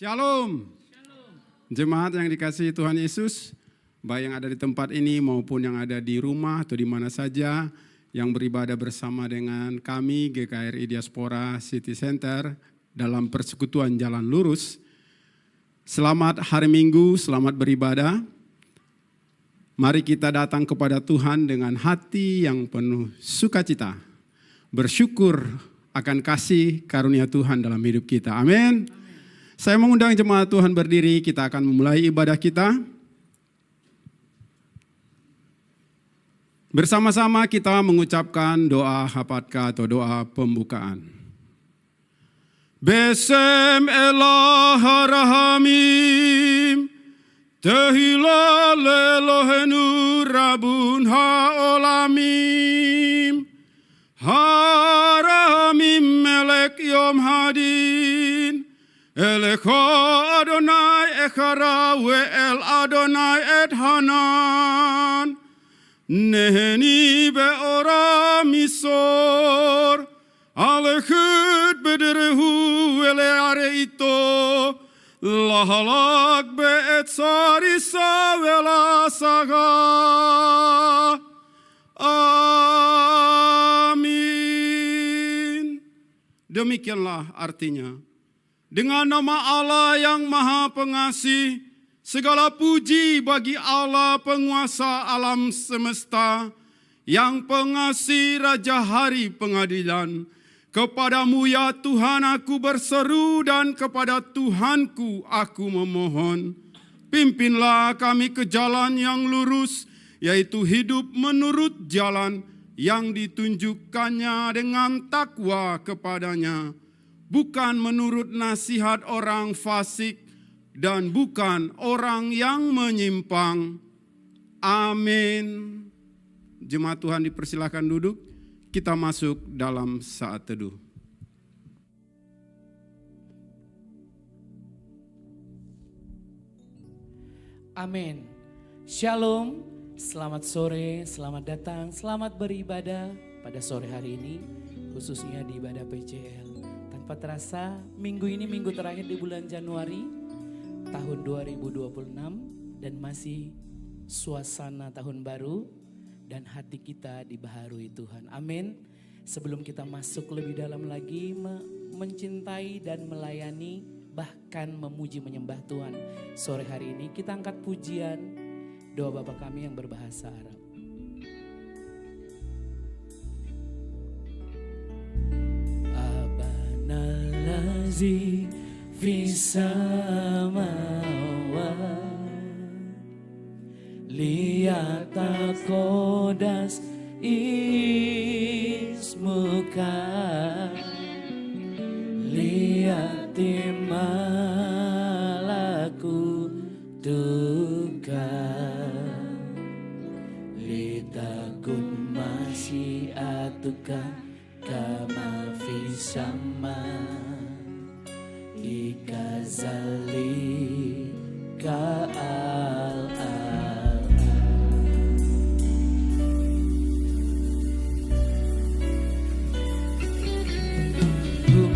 Shalom. Jemaat yang dikasihi Tuhan Yesus, baik yang ada di tempat ini maupun yang ada di rumah atau di mana saja yang beribadah bersama dengan kami GKRI Diaspora City Center dalam persekutuan Jalan Lurus. Selamat hari Minggu, selamat beribadah. Mari kita datang kepada Tuhan dengan hati yang penuh sukacita, bersyukur akan kasih karunia Tuhan dalam hidup kita. Amin. Saya mengundang jemaat Tuhan berdiri, kita akan memulai ibadah kita. Bersama-sama kita mengucapkan doa Hapatka atau doa pembukaan. Besem elah rahamim, tehila lelohenu rabun haolamim, haramim melek yom hadin, Elecha Adonai echara ve'el Adonai et hanan. Neheni be'ora misor. Alechut bederehu ele areito. Lahalak be'et sarisa vela saga. Amin. Demikianlah artinya. Dengan nama Allah yang Maha Pengasih, segala puji bagi Allah penguasa alam semesta, yang pengasih Raja Hari Pengadilan. Kepadamu ya Tuhan aku berseru dan kepada Tuhanku aku memohon. Pimpinlah kami ke jalan yang lurus, yaitu hidup menurut jalan yang ditunjukkannya dengan takwa kepadanya. Bukan menurut nasihat orang fasik dan bukan orang yang menyimpang. Amin. Jemaat Tuhan dipersilakan duduk. Kita masuk dalam saat teduh. Amin. Shalom. Selamat sore, selamat datang, selamat beribadah pada sore hari ini. Khususnya di ibadah PCL. Tanpa terasa minggu ini minggu terakhir di bulan Januari tahun 2026 dan masih suasana tahun baru dan hati kita dibaharui Tuhan. Amin. Sebelum kita masuk lebih dalam lagi mencintai dan melayani bahkan memuji menyembah Tuhan. Sore hari ini kita angkat pujian doa Bapa kami yang berbahasa Arab. Allazi fis samawat liyatakodas ismuka liyatimalaku tuka litakun masyiatuka kama fis sama ikazalika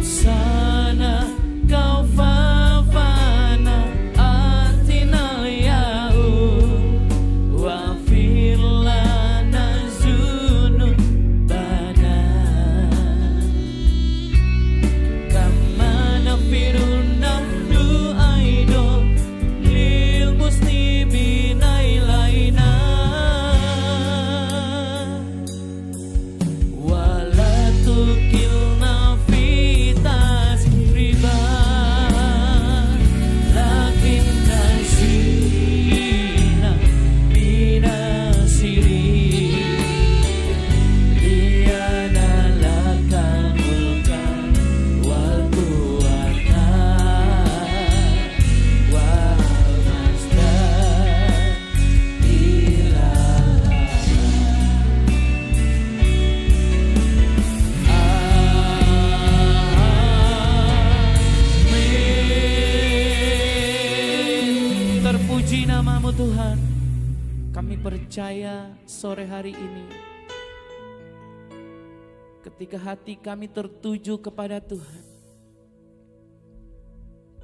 Sana kau fafana atina yaum wa firlana zunun badan kama nafirun nafdu aido lil muslimina ilaina wala tukilna fitas riba lakin nasina binasiri liyana lakal mulka wal quwata wal masda Amin. Terpuji namamu Tuhan. Kami percaya sore hari ini ketika hati kami tertuju kepada Tuhan,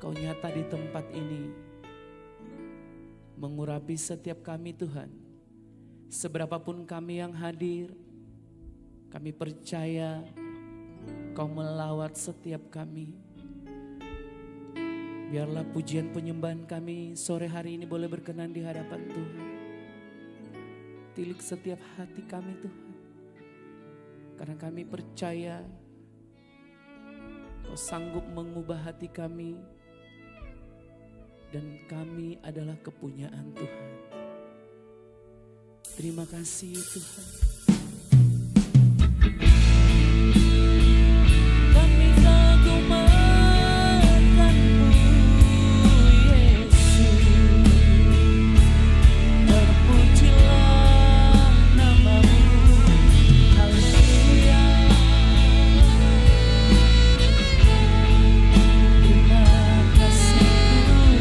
Kau nyata di tempat ini, mengurapi setiap kami Tuhan. Seberapapun kami yang hadir, kami percaya Kau melawat setiap kami. Biarlah pujian penyembahan kami sore hari ini boleh berkenan di hadapan Tuhan. Tilik setiap hati kami Tuhan. Karena kami percaya Kau sanggup mengubah hati kami. Dan kami adalah kepunyaan Tuhan. Terima kasih Tuhan. Kami kagumkan-Mu Yesus. Terpujilah nama-Mu. Haleluya. Terima kasih Tuhan.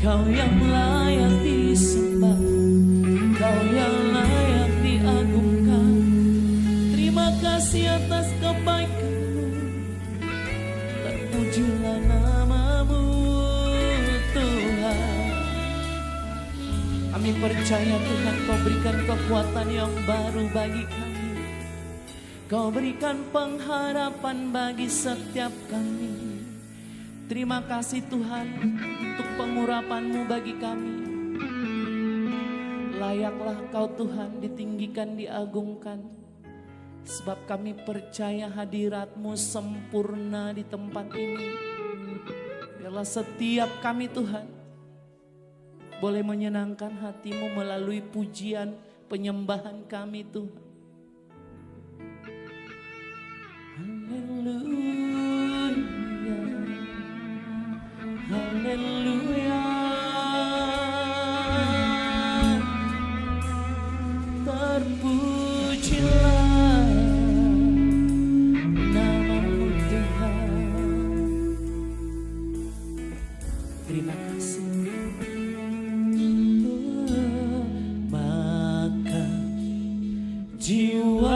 Kau yang layak disembah, Kau yang layak diagungkan. Terima kasih atas kebaikan-Mu, terpujilah nama-Mu Tuhan. Kami percaya Tuhan, Kau berikan kekuatan yang baru bagi kami. Kau berikan pengharapan bagi setiap kami. Terima kasih Tuhan untuk pengurapan-Mu bagi kami. Layaklah Kau Tuhan ditinggikan, diagungkan. Sebab kami percaya hadirat-Mu sempurna di tempat ini. Biarlah setiap kami Tuhan boleh menyenangkan hati-Mu melalui pujian penyembahan kami Tuhan. Haleluya, terpujilah nama-Mu Tuhan. Terima kasih. Maka jiwaku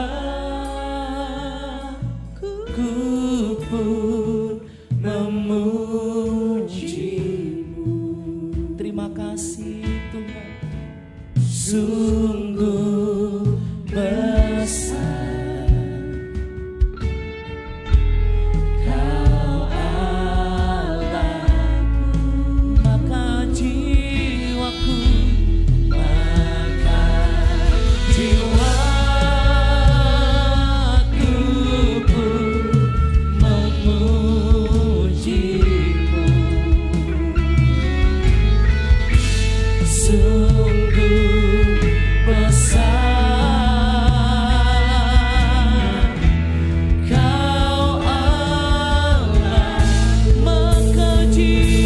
pun memuji-Mu. Terima kasih Tuhan, sungguh besar Kau Allahku. Maka jiwaku pun memuji-Mu. Sungguh besar Kau Allah. Maka jiwaku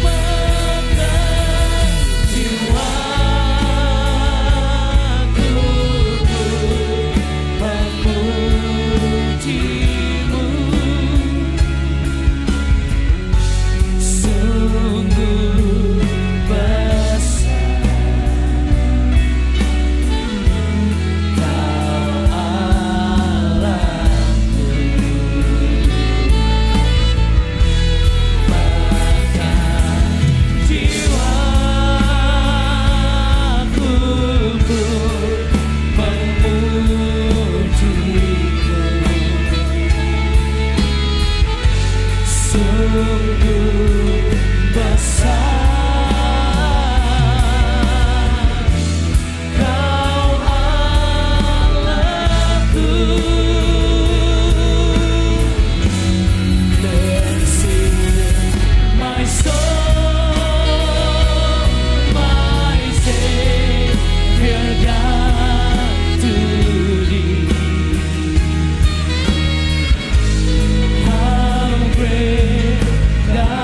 memuji-Mu. Sungguh besar Kau Allahku. Maka jiwaku pun memuji-Mu. Sungguh besar Kau Allahku. Then sing my soul, my Savior God to Thee. How great Thou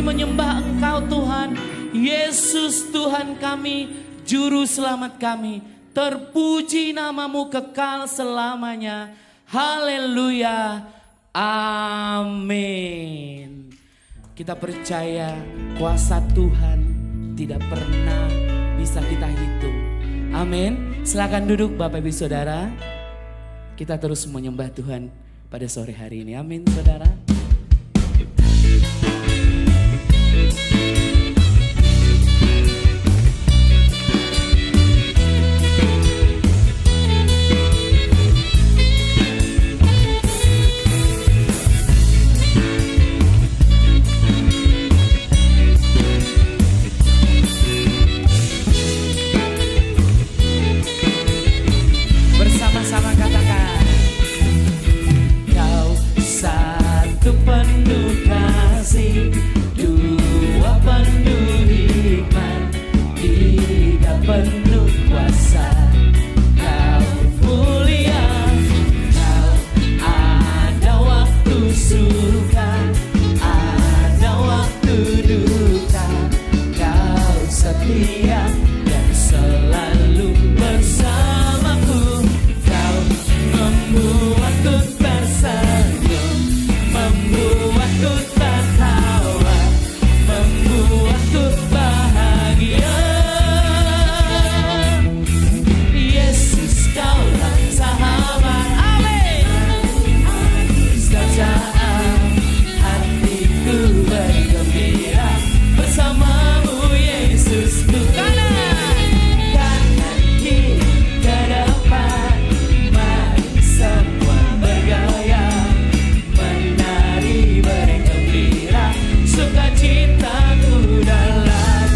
menyembah Engkau Tuhan. Yesus Tuhan kami, Juru Selamat kami. Terpuji nama-Mu kekal selamanya. Haleluya. Amin. Kita percaya kuasa Tuhan tidak pernah bisa kita hitung. Amin. Silakan duduk Bapak Ibu Saudara. Kita terus menyembah Tuhan pada sore hari ini. Amin saudara. Bersama-sama katakan, Kau satu penuh kasih, dua penuh hikmat, tiga penuh kuasa. Kau mulia, Kau ada waktu suka, ada waktu duka. Kau setia dan selalu bersamaku. Kau membuatku tersenyum, membuatku tertawa, membuatku bahagia. Yesus Kaulah sahabat, amin. Setiap saat hatiku bergembira bersamamu Yesusku. Kanan kiri ke depan, mari semua bergaya, menari bergembira, sukacitaku dalam.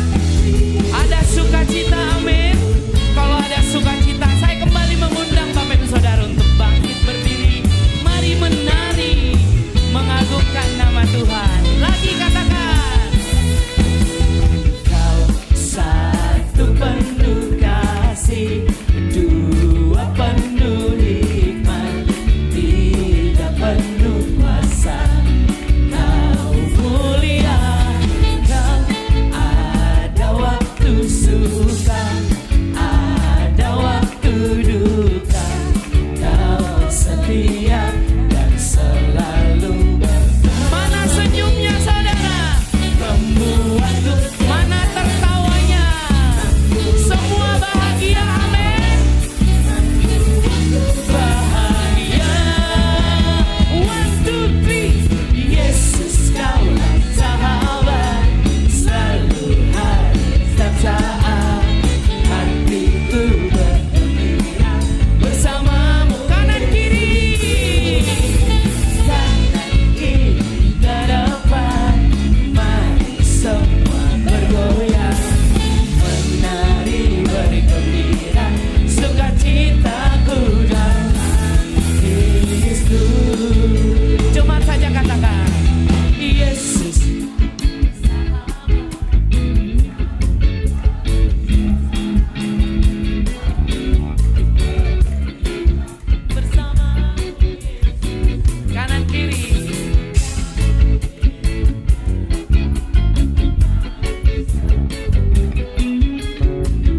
Ada sukacita, amin. Kalau ada sukacita, saya kembali mengundang Bapak Ibu Saudara untuk bangkit berdiri. Mari menari, mengagungkan nama Tuhan. Lagi katakan, Kau satu penuh kasih, dua penuh hikmat, tiga penuh kuasa. Kau mulia, Kau ada waktu suka, ada waktu duka. Kau setia dan selalu bersama. Mana senyumnya saudara? Membuatku. Mana tertawanya? Semua bahagia, amin. Bahagia. 1, 2, 3. Yesus Kaulah sahabat, selalu hadir setiap saat. Hatiku bergembira bersamamu. Kanan kiri, kanan kiri ke depan, mari semua bergoyang, menari bergembira, sukacitaku dalam Kristus. Cuma saja katakan, Yesus bersama. Kanan kiri,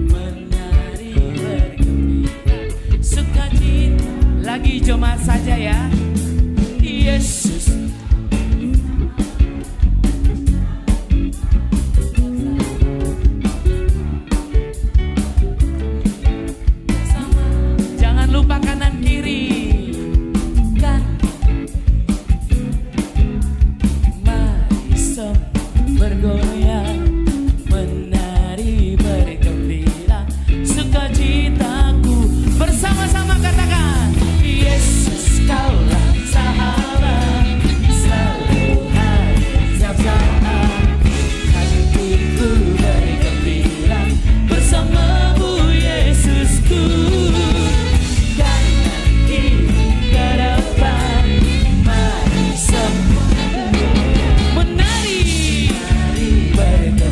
menari bergembira, sukacita. Lagi jemaat saja ya. Yesus bersama. Jangan lupa kanan kiri. Kan mari semua bergoyang, menari bergembira, sukacitaku bersama-sama katakan, Yesus Kaulah sahabat, selalu hadir setiap saat. Hatiku bergembira bersamamu Yesusku. Kanan kiri ke depan, mari semua menari bergembira.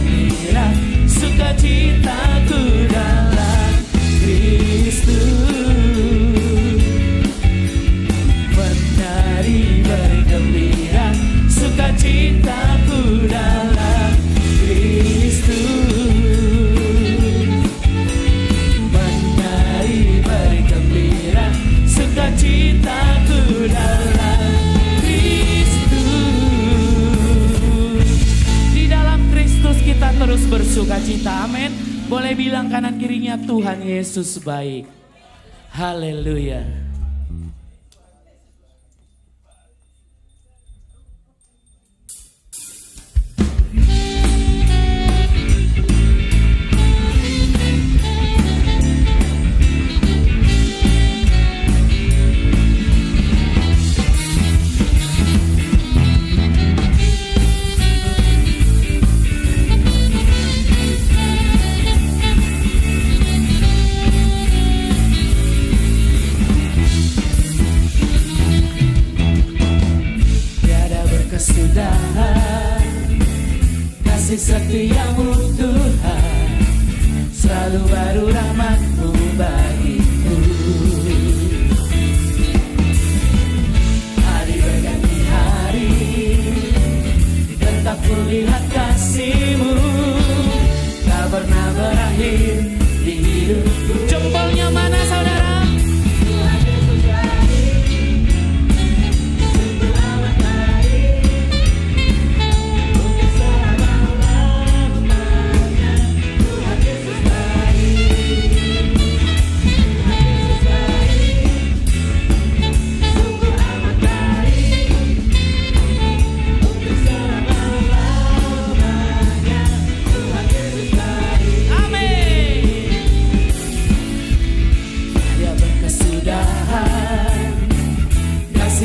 bersuka cita. Amin. Boleh bilang kanan kirinya, Tuhan Yesus baik. Haleluya. Kesudahan kasih setiamu Tuhan, selalu baru rahmat-Mu bagiku. Hari berganti hari, tetap kulihat kasih-Mu, tak pernah berakhir di hidupku. Jempolnya mana saudara?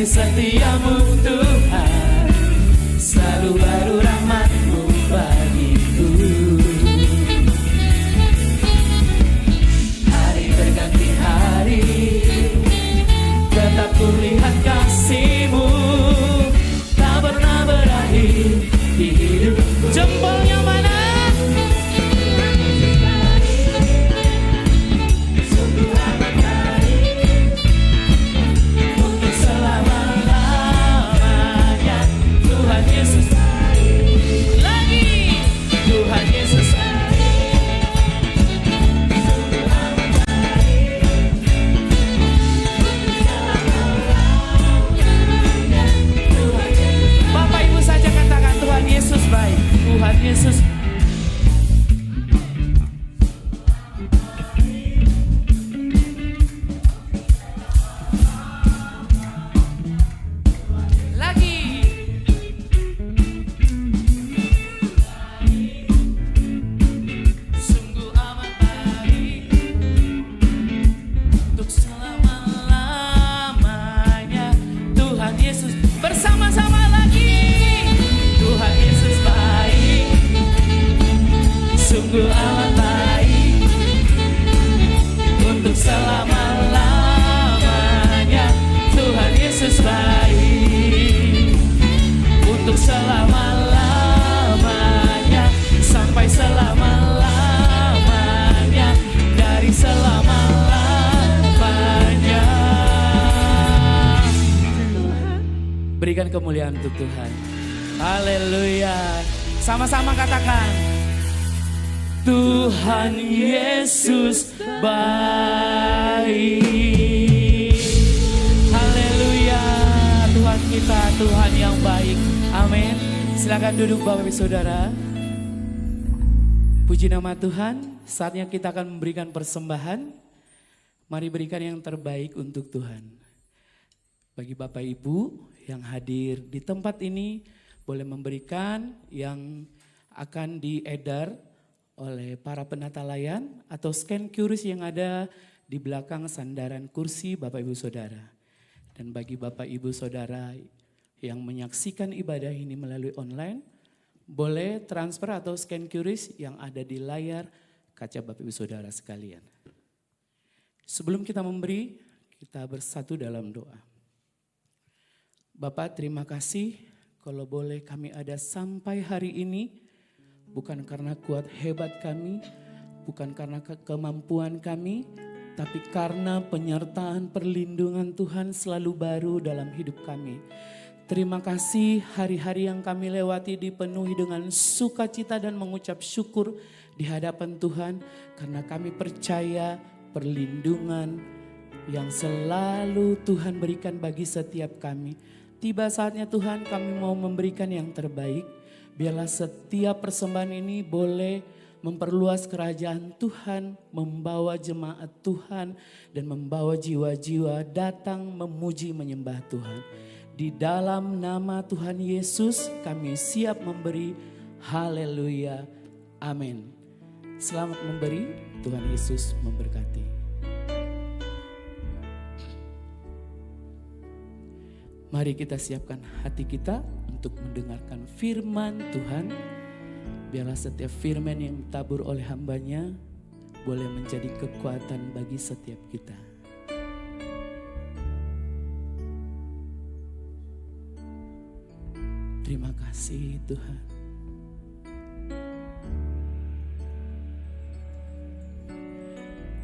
Setiamu Tuhan, selalu baru rahmat-Mu bagiku. Hari berganti hari, tetap kulihat kasih-Mu, tak pernah berakhir di hidupku. Jempolnya mana? Tuhan Yesus. Lagi. Sungguh amat baik untuk selama-lamanya. Tuhan Yesus, bersama-sama lagi. Tuhan Yesus baik, sungguh amat baik untuk selama-lamanya. Tuhan Yesus baik untuk selama-lamanya, sampai selama-lamanya, dari selama-lamanya. Berikan kemuliaan untuk Tuhan. Haleluya. Sama-sama katakan, Tuhan Yesus baik. Haleluya. Tuhan kita Tuhan yang baik. Amin. Silakan duduk Bapak Ibu Saudara. Puji nama Tuhan. Saatnya kita akan memberikan persembahan. Mari berikan yang terbaik untuk Tuhan. Bagi Bapak Ibu yang hadir di tempat ini, boleh memberikan yang akan diedar oleh para penata layan atau scan QRIS yang ada di belakang sandaran kursi Bapak Ibu Saudara. Dan bagi Bapak Ibu Saudara yang menyaksikan ibadah ini melalui online, boleh transfer atau scan QRIS yang ada di layar kaca Bapak Ibu Saudara sekalian. Sebelum kita memberi, kita bersatu dalam doa. Bapak, terima kasih kalau boleh kami ada sampai hari ini, bukan karena kuat hebat kami, bukan karena kemampuan kami, tapi karena penyertaan perlindungan Tuhan selalu baru dalam hidup kami. Terima kasih hari-hari yang kami lewati dipenuhi dengan sukacita dan mengucap syukur di hadapan Tuhan, karena kami percaya perlindungan yang selalu Tuhan berikan bagi setiap kami. Tiba saatnya Tuhan kami mau memberikan yang terbaik. Biarlah setiap persembahan ini boleh memperluas kerajaan Tuhan, membawa jemaat Tuhan, dan membawa jiwa-jiwa datang memuji menyembah Tuhan. Di dalam nama Tuhan Yesus kami siap memberi. Haleluya. Amin. Selamat memberi, Tuhan Yesus memberkati. Mari kita siapkan hati kita untuk mendengarkan firman Tuhan. Biarlah setiap firman yang ditabur oleh hambanya boleh menjadi kekuatan bagi setiap kita. Terima kasih Tuhan.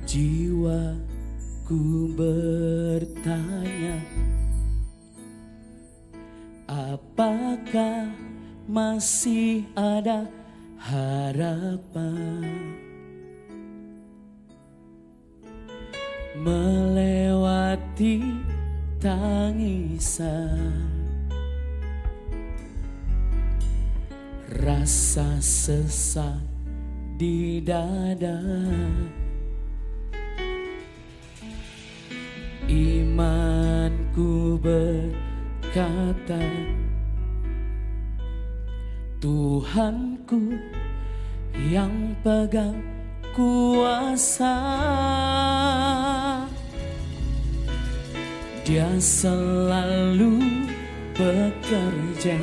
Jiwaku bertanya, apakah masih ada harapan melewati tangisan, rasa sesak di dada, imanku berkata, Tuhanku yang pegang kuasa, Dia selalu bekerja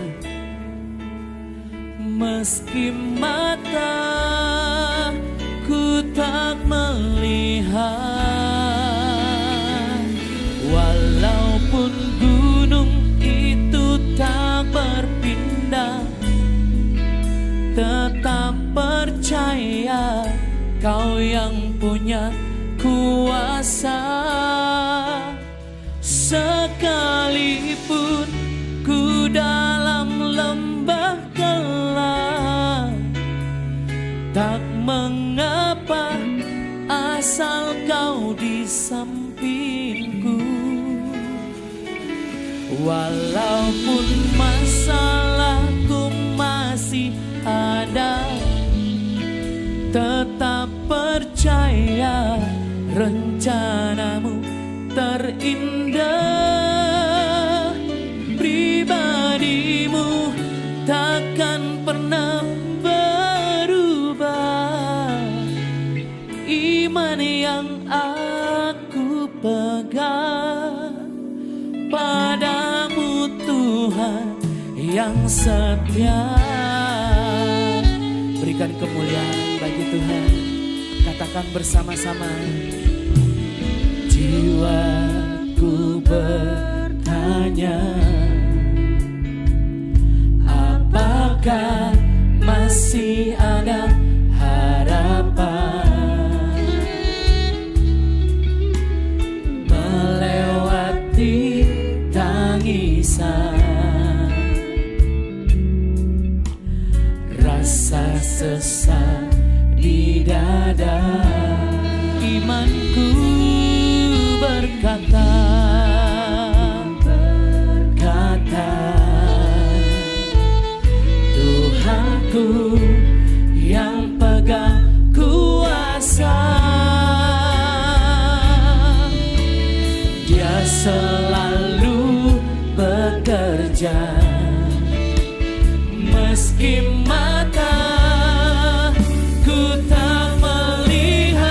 meski mataku tak melihat, walaupun gunung itu tak berpindah, tetap percaya Kau yang punya kuasa. Sekalipun ku dalam lembah gelap, tak mengapa asal Kau di sampingku. Walaupun masalahku masih ada, tetap percaya rencanamu terindah. Pribadimu takkan pernah berubah. Iman yang aku pegang padamu Tuhan yang setia. Berikan kemuliaan bagi Tuhan. Katakan bersama-sama. Jiwaku bertanya, apakah masih ada harapan melewati tangisan, rasa sesak di dada. Imanku berkata, Tuhanku yang pegang kuasa, Dia selalu bekerja meski mataku tak melihat,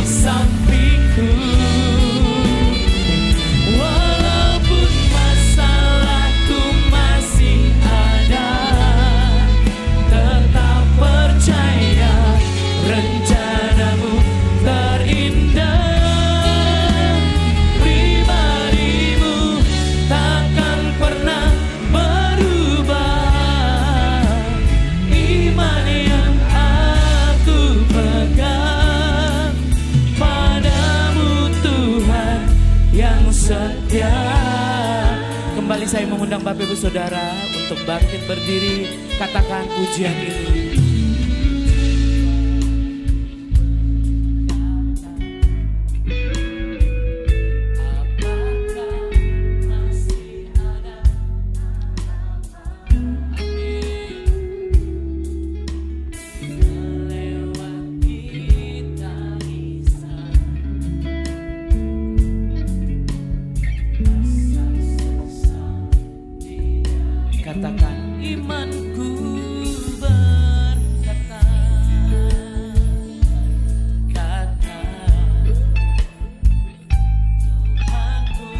sampingku. Walaupun masalahku masih ada, tetap percaya rencanamu terindah. Pribadimu takkan pernah berubah. Iman yang aku pegang padamu Tuhan yang setia. Kembali saya mengundang Bapak Ibu Saudara untuk bangkit berdiri, katakan pujian ini. Katakan imanku berkata, kata Tuhanku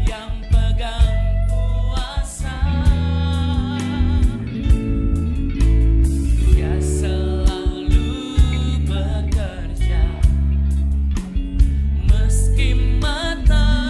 yang pegang kuasa. Dia selalu bekerja meski mata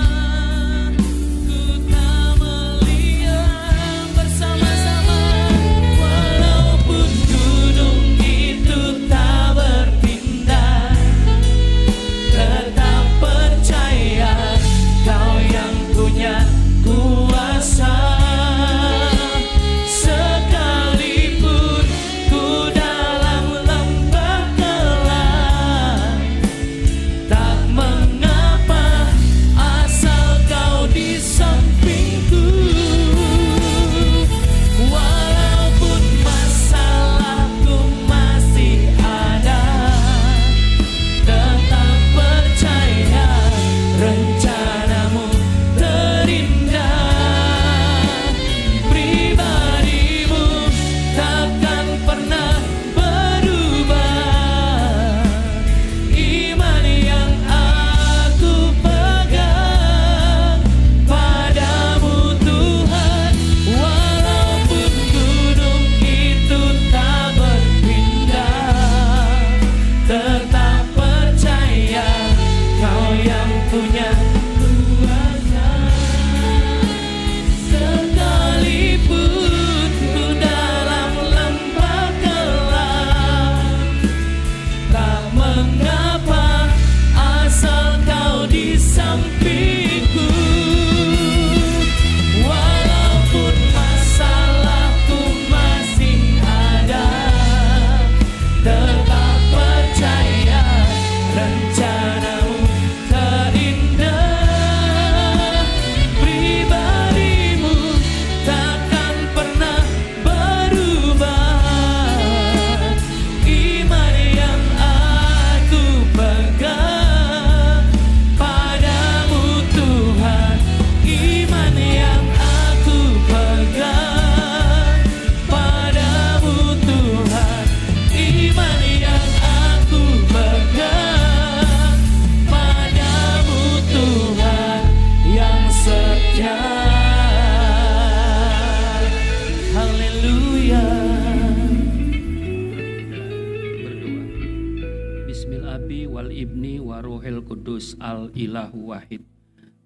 Al-ilahu wahid.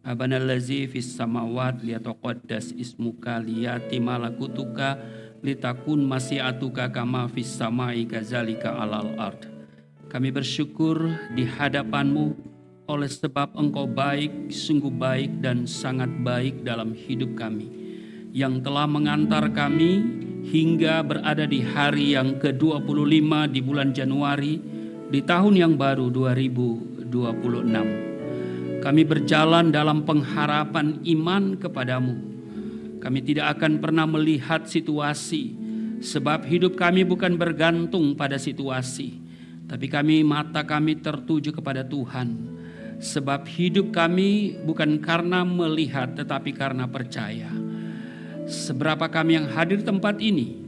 Abana allazi fis samawat liyataqaddas ismuka liyati malakutuka litakun masyiatuka kama fis samai kazalika alal ard. Kami bersyukur di hadapan-Mu oleh sebab Engkau baik, sungguh baik dan sangat baik dalam hidup kami, yang telah mengantar kami hingga berada di hari yang ke-25 di bulan Januari di tahun yang baru 2026. Kami berjalan dalam pengharapan iman kepadamu. Kami tidak akan pernah melihat situasi, sebab hidup kami bukan bergantung pada situasi, tapi mata kami tertuju kepada Tuhan. Sebab hidup kami bukan karena melihat, tetapi karena percaya. Seberapa kami yang hadir tempat ini,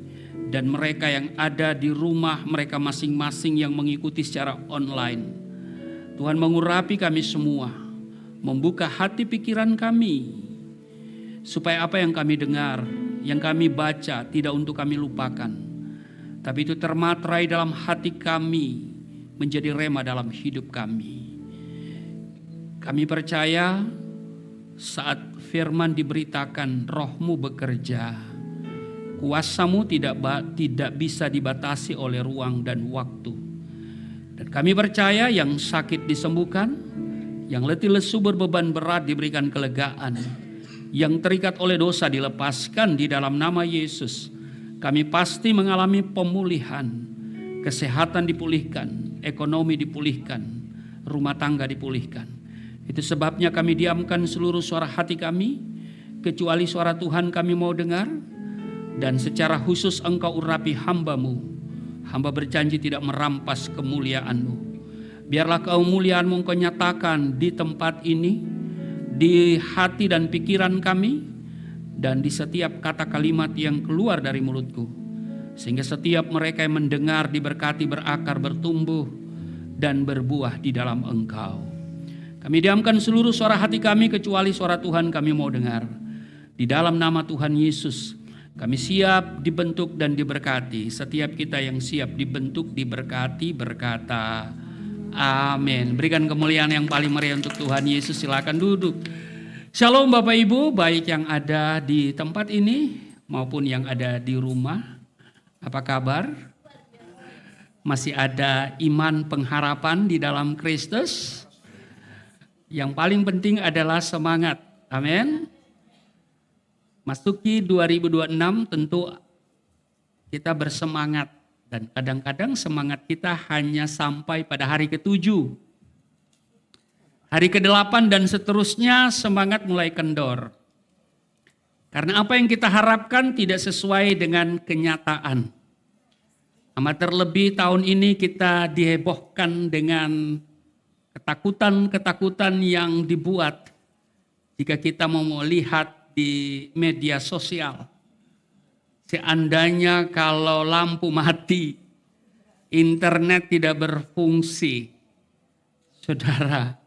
dan mereka yang ada di rumah mereka masing-masing yang mengikuti secara online, Tuhan mengurapi kami semua, membuka hati pikiran kami, supaya apa yang kami dengar, yang kami baca tidak untuk kami lupakan, tapi itu termaterai dalam hati kami, menjadi rema dalam hidup kami. Kami percaya saat firman diberitakan, Roh-Mu bekerja, kuasa-Mu tidak bisa dibatasi oleh ruang dan waktu. Dan kami percaya yang sakit disembuhkan, yang letih lesu berbeban berat diberikan kelegaan, yang terikat oleh dosa dilepaskan di dalam nama Yesus. Kami pasti mengalami pemulihan, kesehatan dipulihkan, ekonomi dipulihkan, rumah tangga dipulihkan. Itu sebabnya kami diamkan seluruh suara hati kami, kecuali suara Tuhan kami mau dengar. Dan secara khusus Engkau urapi hamba-Mu. Hamba berjanji tidak merampas kemuliaan-Mu. Biarlah kemuliaan-Mu Engkau nyatakan di tempat ini, di hati dan pikiran kami, dan di setiap kata kalimat yang keluar dari mulutku. Sehingga setiap mereka yang mendengar diberkati, berakar, bertumbuh, dan berbuah di dalam Engkau. Kami diamkan seluruh suara hati kami kecuali suara Tuhan kami mau dengar. Di dalam nama Tuhan Yesus, kami siap dibentuk dan diberkati. Setiap kita yang siap dibentuk, diberkati, berkata amin. Berikan kemuliaan yang paling meriah untuk Tuhan Yesus. Silakan duduk. Shalom Bapak Ibu, baik yang ada di tempat ini maupun yang ada di rumah. Apa kabar? Masih ada iman pengharapan di dalam Kristus? Yang paling penting adalah semangat. Amin. Masuki 2026 tentu kita bersemangat. Dan kadang-kadang semangat kita hanya sampai pada hari ke-7. Hari ke-8 dan seterusnya semangat mulai kendor. Karena apa yang kita harapkan tidak sesuai dengan kenyataan. Amat terlebih tahun ini kita dihebohkan dengan ketakutan-ketakutan yang dibuat jika kita mau melihat di media sosial. Seandainya kalau lampu mati, internet tidak berfungsi, saudara,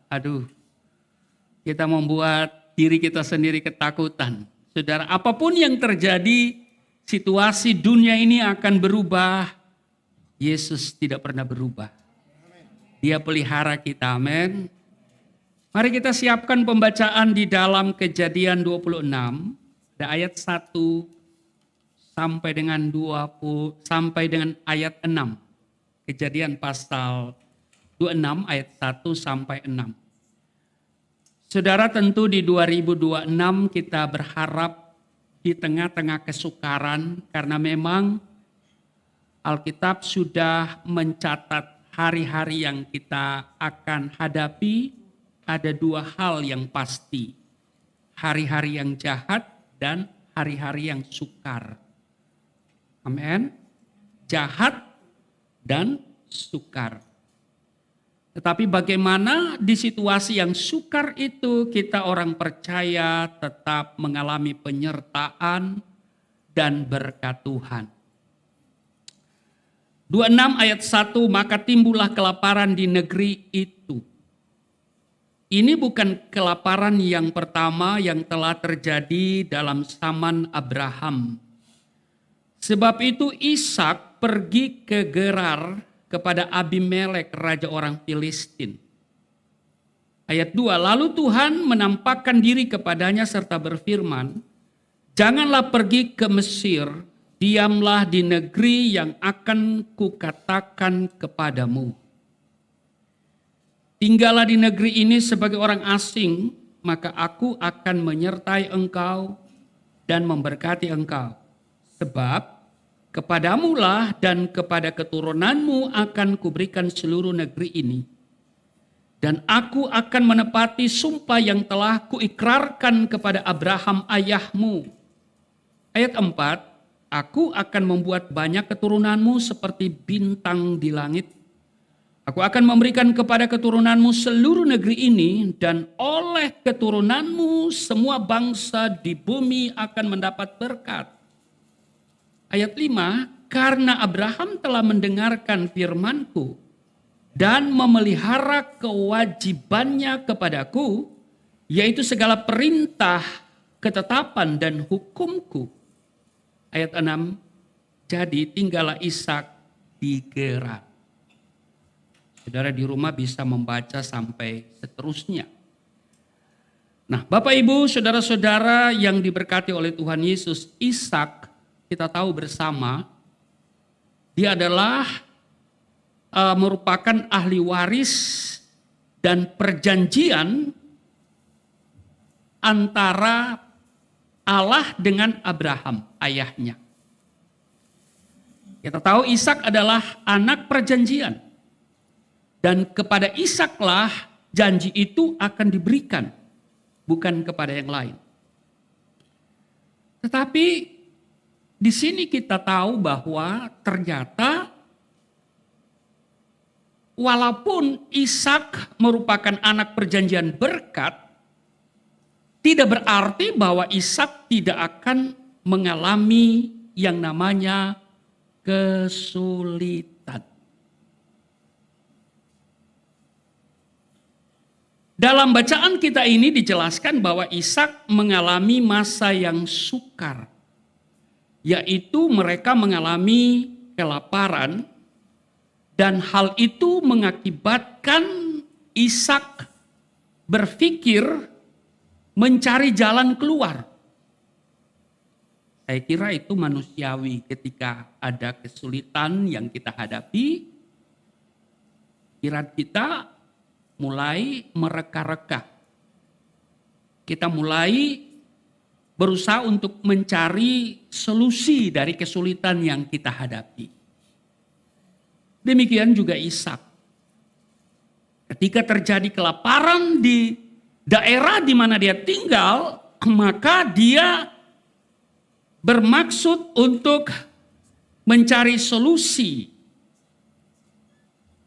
kita membuat diri kita sendiri ketakutan. Saudara, apapun yang terjadi, situasi dunia ini akan berubah. Yesus tidak pernah berubah. Dia pelihara kita, amin. Mari kita siapkan pembacaan di dalam Kejadian 26, ada ayat 1 sampai dengan ayat 6. Kejadian pasal 26 ayat 1 sampai 6. Saudara, tentu di 2026 kita berharap di tengah-tengah kesukaran karena memang Alkitab sudah mencatat hari-hari yang kita akan hadapi. Ada dua hal yang pasti, hari-hari yang jahat dan hari-hari yang sukar. Amin. Jahat dan sukar. Tetapi bagaimana di situasi yang sukar itu kita orang percaya tetap mengalami penyertaan dan berkat Tuhan. 26 ayat 1, maka timbullah kelaparan di negeri itu. Ini bukan kelaparan yang pertama yang telah terjadi dalam zaman Abraham. Sebab itu Ishak pergi ke Gerar kepada Abimelek, raja orang Filistin. Ayat 2, lalu Tuhan menampakkan diri kepadanya serta berfirman, janganlah pergi ke Mesir, diamlah di negeri yang akan kukatakan kepadamu. Tinggallah di negeri ini sebagai orang asing, maka aku akan menyertai engkau dan memberkati engkau. Sebab kepadamulah dan kepada keturunanmu akan kuberikan seluruh negeri ini. Dan aku akan menepati sumpah yang telah kuikrarkan kepada Abraham ayahmu. Ayat 4, aku akan membuat banyak keturunanmu seperti bintang di langit. Aku akan memberikan kepada keturunanmu seluruh negeri ini, dan oleh keturunanmu semua bangsa di bumi akan mendapat berkat. Ayat 5, karena Abraham telah mendengarkan firmanku dan memelihara kewajibannya kepadaku, yaitu segala perintah, ketetapan dan hukumku. Ayat 6, jadi tinggallah Ishak di Gerar. Saudara di rumah bisa membaca sampai seterusnya. Nah, Bapak Ibu, saudara-saudara yang diberkati oleh Tuhan Yesus, Ishak kita tahu bersama, dia adalah merupakan ahli waris dan perjanjian antara Allah dengan Abraham, ayahnya. Kita tahu Ishak adalah anak perjanjian. Dan kepada Ishaklah janji itu akan diberikan, bukan kepada yang lain. Tetapi di sini kita tahu bahwa ternyata walaupun Ishak merupakan anak perjanjian berkat, tidak berarti bahwa Ishak tidak akan mengalami yang namanya kesulitan. Dalam bacaan kita ini dijelaskan bahwa Ishak mengalami masa yang sukar, yaitu mereka mengalami kelaparan, dan hal itu mengakibatkan Ishak berpikir mencari jalan keluar. Saya kira itu manusiawi ketika ada kesulitan yang kita hadapi, pikiran kita mulai mereka-reka. Kita mulai berusaha untuk mencari solusi dari kesulitan yang kita hadapi. Demikian juga Ishak. Ketika terjadi kelaparan di daerah di mana dia tinggal, maka dia bermaksud untuk mencari solusi.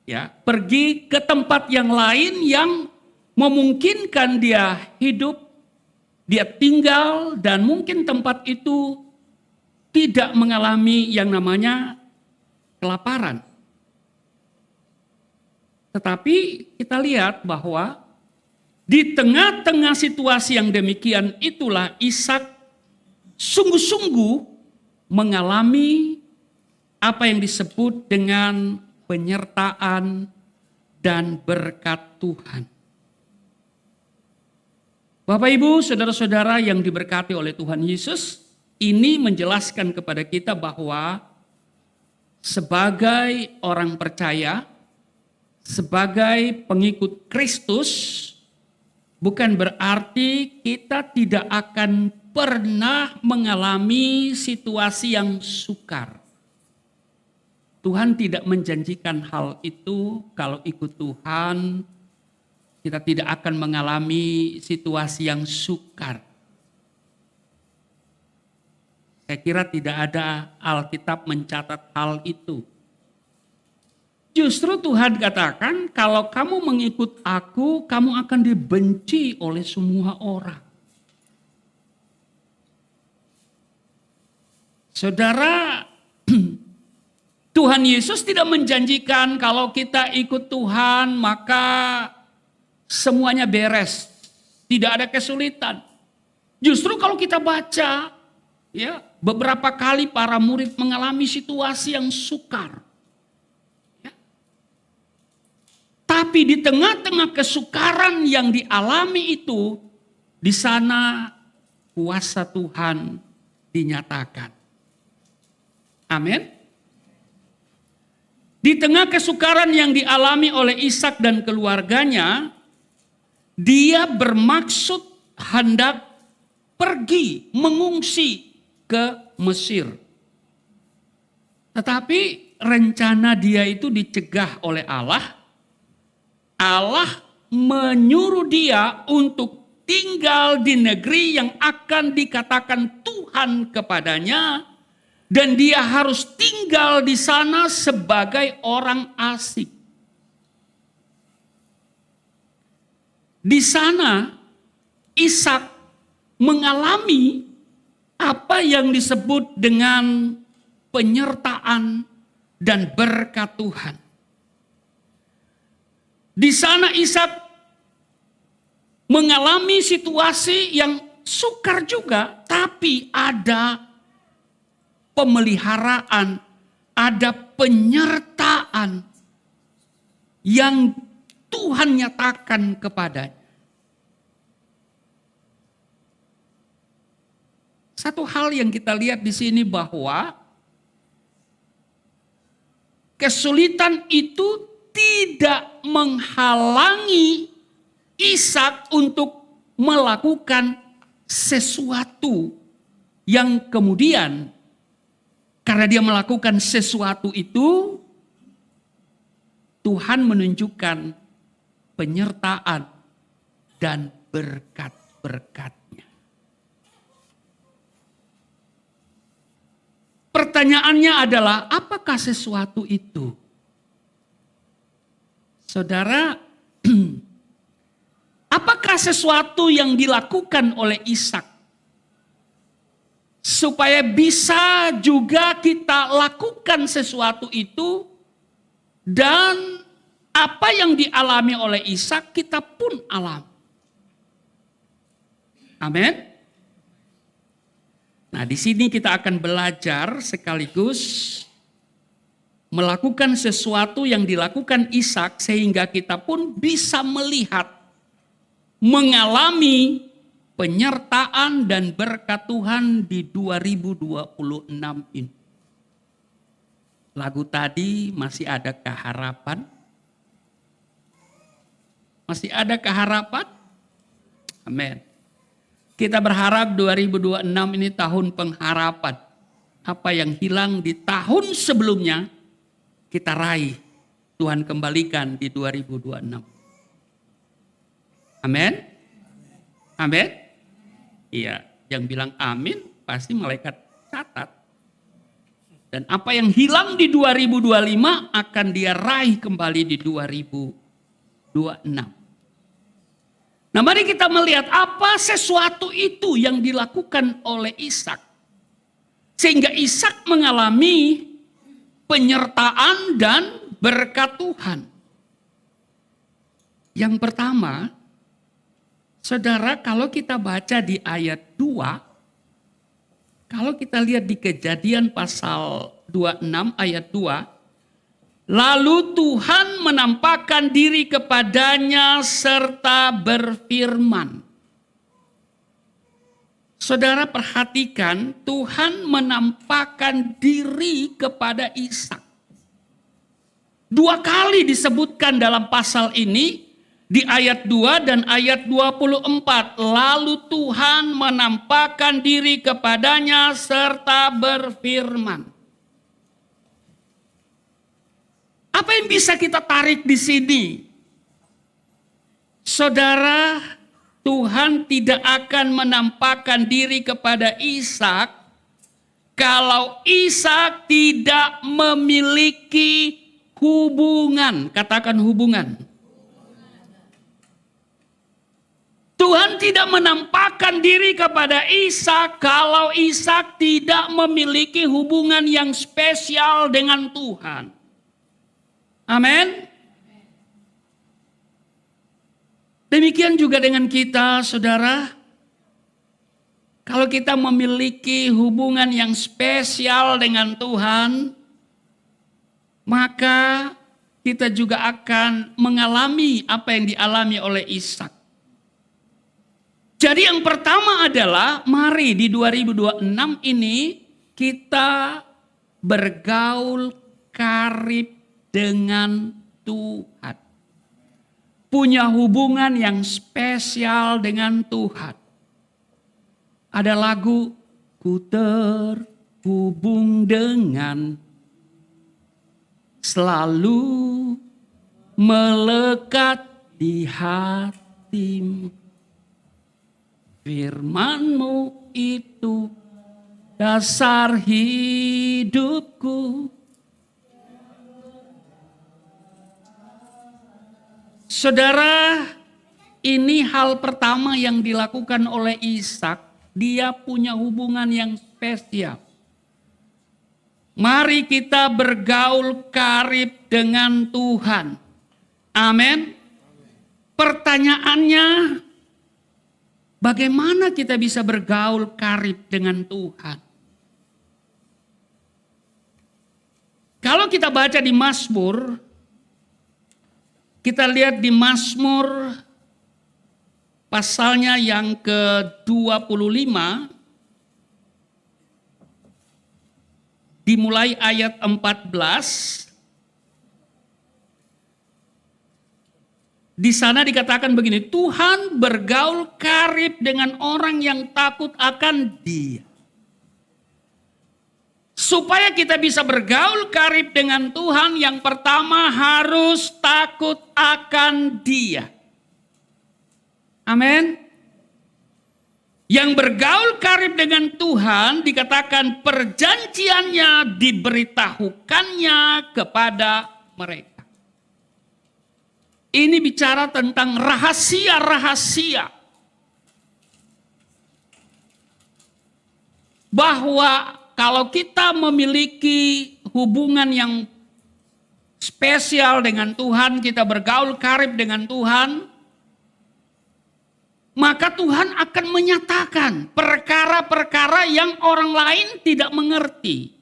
Ya, pergi ke tempat yang lain yang memungkinkan dia hidup, dia tinggal, dan mungkin tempat itu tidak mengalami yang namanya kelaparan. Tetapi kita lihat bahwa di tengah-tengah situasi yang demikian itulah Ishak sungguh-sungguh mengalami apa yang disebut dengan penyertaan dan berkat Tuhan. Bapak Ibu, saudara-saudara yang diberkati oleh Tuhan Yesus, ini menjelaskan kepada kita bahwa sebagai orang percaya, sebagai pengikut Kristus, bukan berarti kita tidak akan pernah mengalami situasi yang sukar. Tuhan tidak menjanjikan hal itu. Kalau ikut Tuhan, kita tidak akan mengalami situasi yang sukar. Saya kira tidak ada Alkitab mencatat hal itu. Justru Tuhan katakan, kalau kamu mengikut aku, kamu akan dibenci oleh semua orang. Saudara, Tuhan Yesus tidak menjanjikan kalau kita ikut Tuhan, maka semuanya beres. Tidak ada kesulitan. Justru kalau kita baca, ya, beberapa kali para murid mengalami situasi yang sukar. Tapi di tengah-tengah kesukaran yang dialami itu, di sana kuasa Tuhan dinyatakan. Amin. Di tengah kesukaran yang dialami oleh Ishak dan keluarganya, dia bermaksud hendak pergi mengungsi ke Mesir. Tetapi rencana dia itu dicegah oleh Allah. Allah menyuruh dia untuk tinggal di negeri yang akan dikatakan Tuhan kepadanya, dan dia harus tinggal di sana sebagai orang asing. Di sana Ishak mengalami apa yang disebut dengan penyertaan dan berkat Tuhan. Di sana Ishak mengalami situasi yang sukar juga, tapi ada pemeliharaan, ada penyertaan yang Tuhan nyatakan kepadanya. Satu hal yang kita lihat di sini bahwa kesulitan itu tidak menghalangi Ishak untuk melakukan sesuatu yang kemudian karena dia melakukan sesuatu itu, Tuhan menunjukkan penyertaan dan berkat-berkat-Nya. Pertanyaannya adalah, apakah sesuatu itu? Saudara, apakah sesuatu yang dilakukan oleh Ishak supaya bisa juga kita lakukan sesuatu itu, dan apa yang dialami oleh Ishak kita pun alami. Amin. Nah, di sini kita akan belajar sekaligus melakukan sesuatu yang dilakukan Ishak sehingga kita pun bisa melihat, mengalami penyertaan dan berkat Tuhan di 2026 ini. Lagu tadi, masih adakah harapan? Masih adakah harapan? Amin. Kita berharap 2026 ini tahun pengharapan. Apa yang hilang di tahun sebelumnya, kita raih. Tuhan kembalikan di 2026. Amin. Amin. Iya, yang bilang amin pasti malaikat catat. Dan apa yang hilang di 2025 akan dia raih kembali di 2026. Nah, mari kita melihat apa sesuatu itu yang dilakukan oleh Ishak. Sehingga Ishak mengalami penyertaan dan berkat Tuhan. Yang pertama, saudara, kalau kita baca di ayat 2, kalau kita lihat di Kejadian pasal 26 ayat 2, lalu Tuhan menampakkan diri kepadanya serta berfirman. Saudara perhatikan, Tuhan menampakkan diri kepada Ishak. 2 kali disebutkan dalam pasal ini, di ayat 2 dan ayat 24. Lalu Tuhan menampakkan diri kepadanya serta berfirman. Apa yang bisa kita tarik di sini? Saudara, Tuhan tidak akan menampakkan diri kepada Ishak kalau Ishak tidak memiliki hubungan. Katakan hubungan. Tuhan tidak menampakkan diri kepada Ishak kalau Ishak tidak memiliki hubungan yang spesial dengan Tuhan. Amin. Demikian juga dengan kita, saudara. Kalau kita memiliki hubungan yang spesial dengan Tuhan, maka kita juga akan mengalami apa yang dialami oleh Ishak. Jadi yang pertama adalah, mari di 2026 ini kita bergaul karib dengan Tuhan. Punya hubungan yang spesial dengan Tuhan. Ada lagu, ku terhubung dengan, selalu melekat di hatimu. Firman-Mu itu dasar hidupku. Saudara, ini hal pertama yang dilakukan oleh Ishak. Dia punya hubungan yang spesial. Mari kita bergaul karib dengan Tuhan. Amin. Pertanyaannya, bagaimana kita bisa bergaul karib dengan Tuhan? Kalau kita baca di Mazmur, kita lihat di Mazmur pasalnya yang ke-25, dimulai ayat 14. Di sana dikatakan begini, Tuhan bergaul karib dengan orang yang takut akan Dia. Supaya kita bisa bergaul karib dengan Tuhan, yang pertama harus takut akan Dia. Amin. Yang bergaul karib dengan Tuhan dikatakan perjanjiannya diberitahukannya kepada mereka. Ini bicara tentang rahasia-rahasia. Bahwa kalau kita memiliki hubungan yang spesial dengan Tuhan, kita bergaul karib dengan Tuhan, maka Tuhan akan menyatakan perkara-perkara yang orang lain tidak mengerti.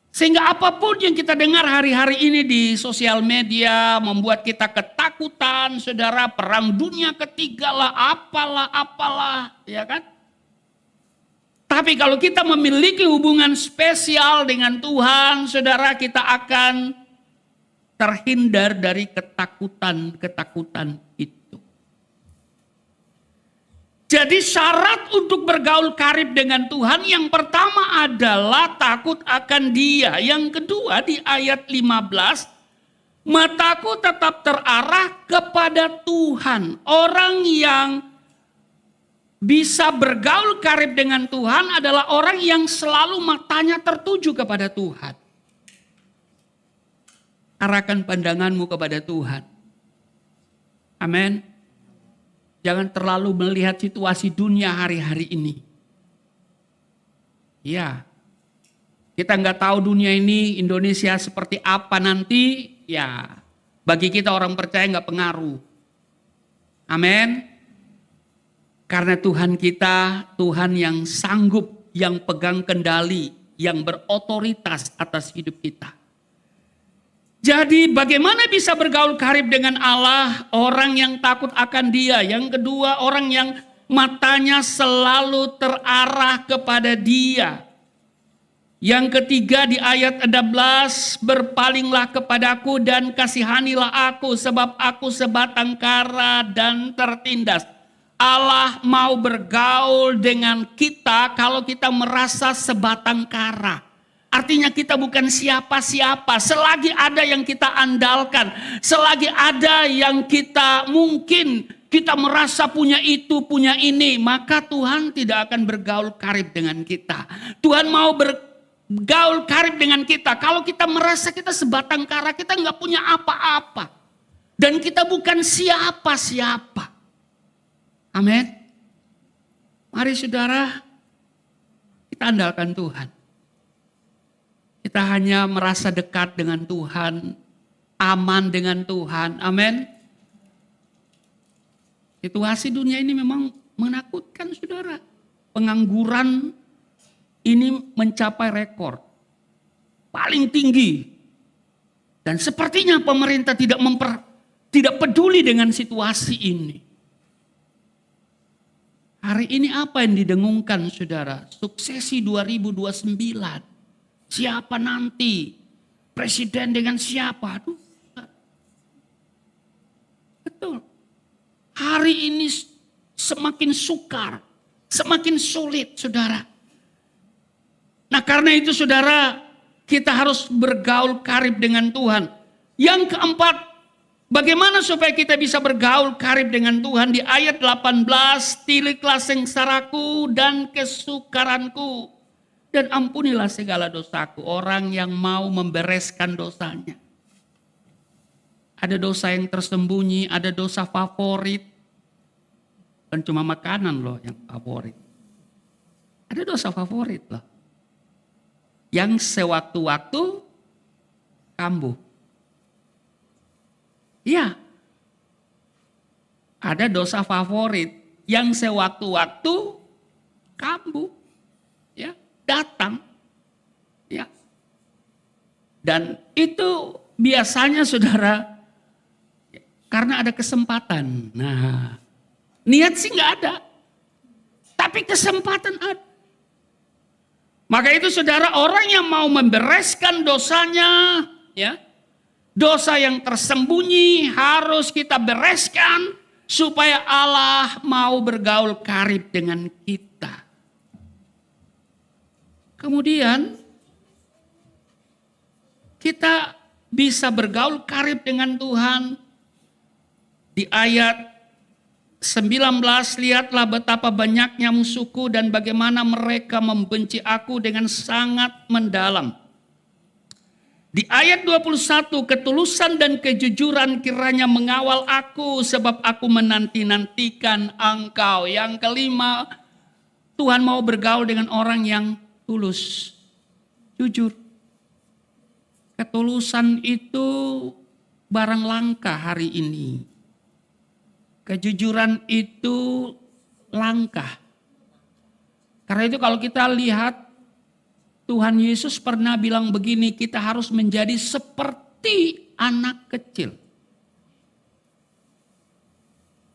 Sehingga apapun yang kita dengar hari-hari ini di sosial media membuat kita ketakutan, saudara, perang dunia ketiga lah, apalah, ya kan? Tapi kalau kita memiliki hubungan spesial dengan Tuhan, saudara, kita akan terhindar dari ketakutan-ketakutan itu. Jadi syarat untuk bergaul karib dengan Tuhan yang pertama adalah takut akan Dia. Yang kedua di ayat 15, mataku tetap terarah kepada Tuhan. Orang yang bisa bergaul karib dengan Tuhan adalah orang yang selalu matanya tertuju kepada Tuhan. Arahkan pandanganmu kepada Tuhan. Amin. Jangan terlalu melihat situasi dunia hari-hari ini. Ya, kita nggak tahu dunia ini Indonesia seperti apa nanti. Ya, bagi kita orang percaya nggak pengaruh. Amin. Karena Tuhan kita, Tuhan yang sanggup, yang pegang kendali, yang berotoritas atas hidup kita. Jadi bagaimana bisa bergaul karib dengan Allah? Orang yang takut akan Dia. Yang kedua, orang yang matanya selalu terarah kepada Dia. Yang ketiga di ayat 16, berpalinglah kepadaku dan kasihanilah aku, sebab aku sebatang kara dan tertindas. Allah mau bergaul dengan kita kalau kita merasa sebatang kara. Artinya kita bukan siapa-siapa. Selagi ada yang kita andalkan, selagi ada yang kita mungkin kita merasa punya itu, punya ini, maka Tuhan tidak akan bergaul karib dengan kita. Tuhan mau bergaul karib dengan kita kalau kita merasa kita sebatang kara, kita nggak punya apa-apa. Dan kita bukan siapa-siapa. Amin. Mari saudara, kita andalkan Tuhan. Kita hanya merasa dekat dengan Tuhan, aman dengan Tuhan. Amin. Situasi dunia ini memang menakutkan saudara. Pengangguran ini mencapai rekor paling tinggi. Dan sepertinya pemerintah tidak peduli dengan situasi ini. Hari ini apa yang didengungkan saudara? Suksesi 2029. Siapa nanti? Presiden dengan siapa? Aduh. Betul. Hari ini semakin sukar, semakin sulit saudara. Nah karena itu saudara, kita harus bergaul karib dengan Tuhan. Yang keempat, bagaimana supaya kita bisa bergaul karib dengan Tuhan? Di ayat 18, tiliklah sengsaraku dan kesukaranku, dan ampunilah segala dosaku. Orang yang mau membereskan dosanya. Ada dosa yang tersembunyi, ada dosa favorit. Bukan cuma makanan loh yang favorit. Ada dosa favorit loh. Yang sewaktu-waktu kambuh. Iya, ada dosa favorit yang sewaktu-waktu kambuh, ya, datang, ya. Dan itu biasanya saudara karena ada kesempatan. Nah, niat sih nggak ada, tapi kesempatan ada. Maka itu saudara, orang yang mau membereskan dosanya, ya, dosa yang tersembunyi harus kita bereskan supaya Allah mau bergaul karib dengan kita. Kemudian kita bisa bergaul karib dengan Tuhan. Di ayat 19, lihatlah betapa banyaknya musuhku dan bagaimana mereka membenci aku dengan sangat mendalam. Di ayat 21, ketulusan dan kejujuran kiranya mengawal aku sebab aku menanti-nantikan engkau. Yang kelima, Tuhan mau bergaul dengan orang yang tulus, jujur. Ketulusan itu barang langka hari ini. Kejujuran itu langka. Karena itu kalau kita lihat Tuhan Yesus pernah bilang begini, kita harus menjadi seperti anak kecil.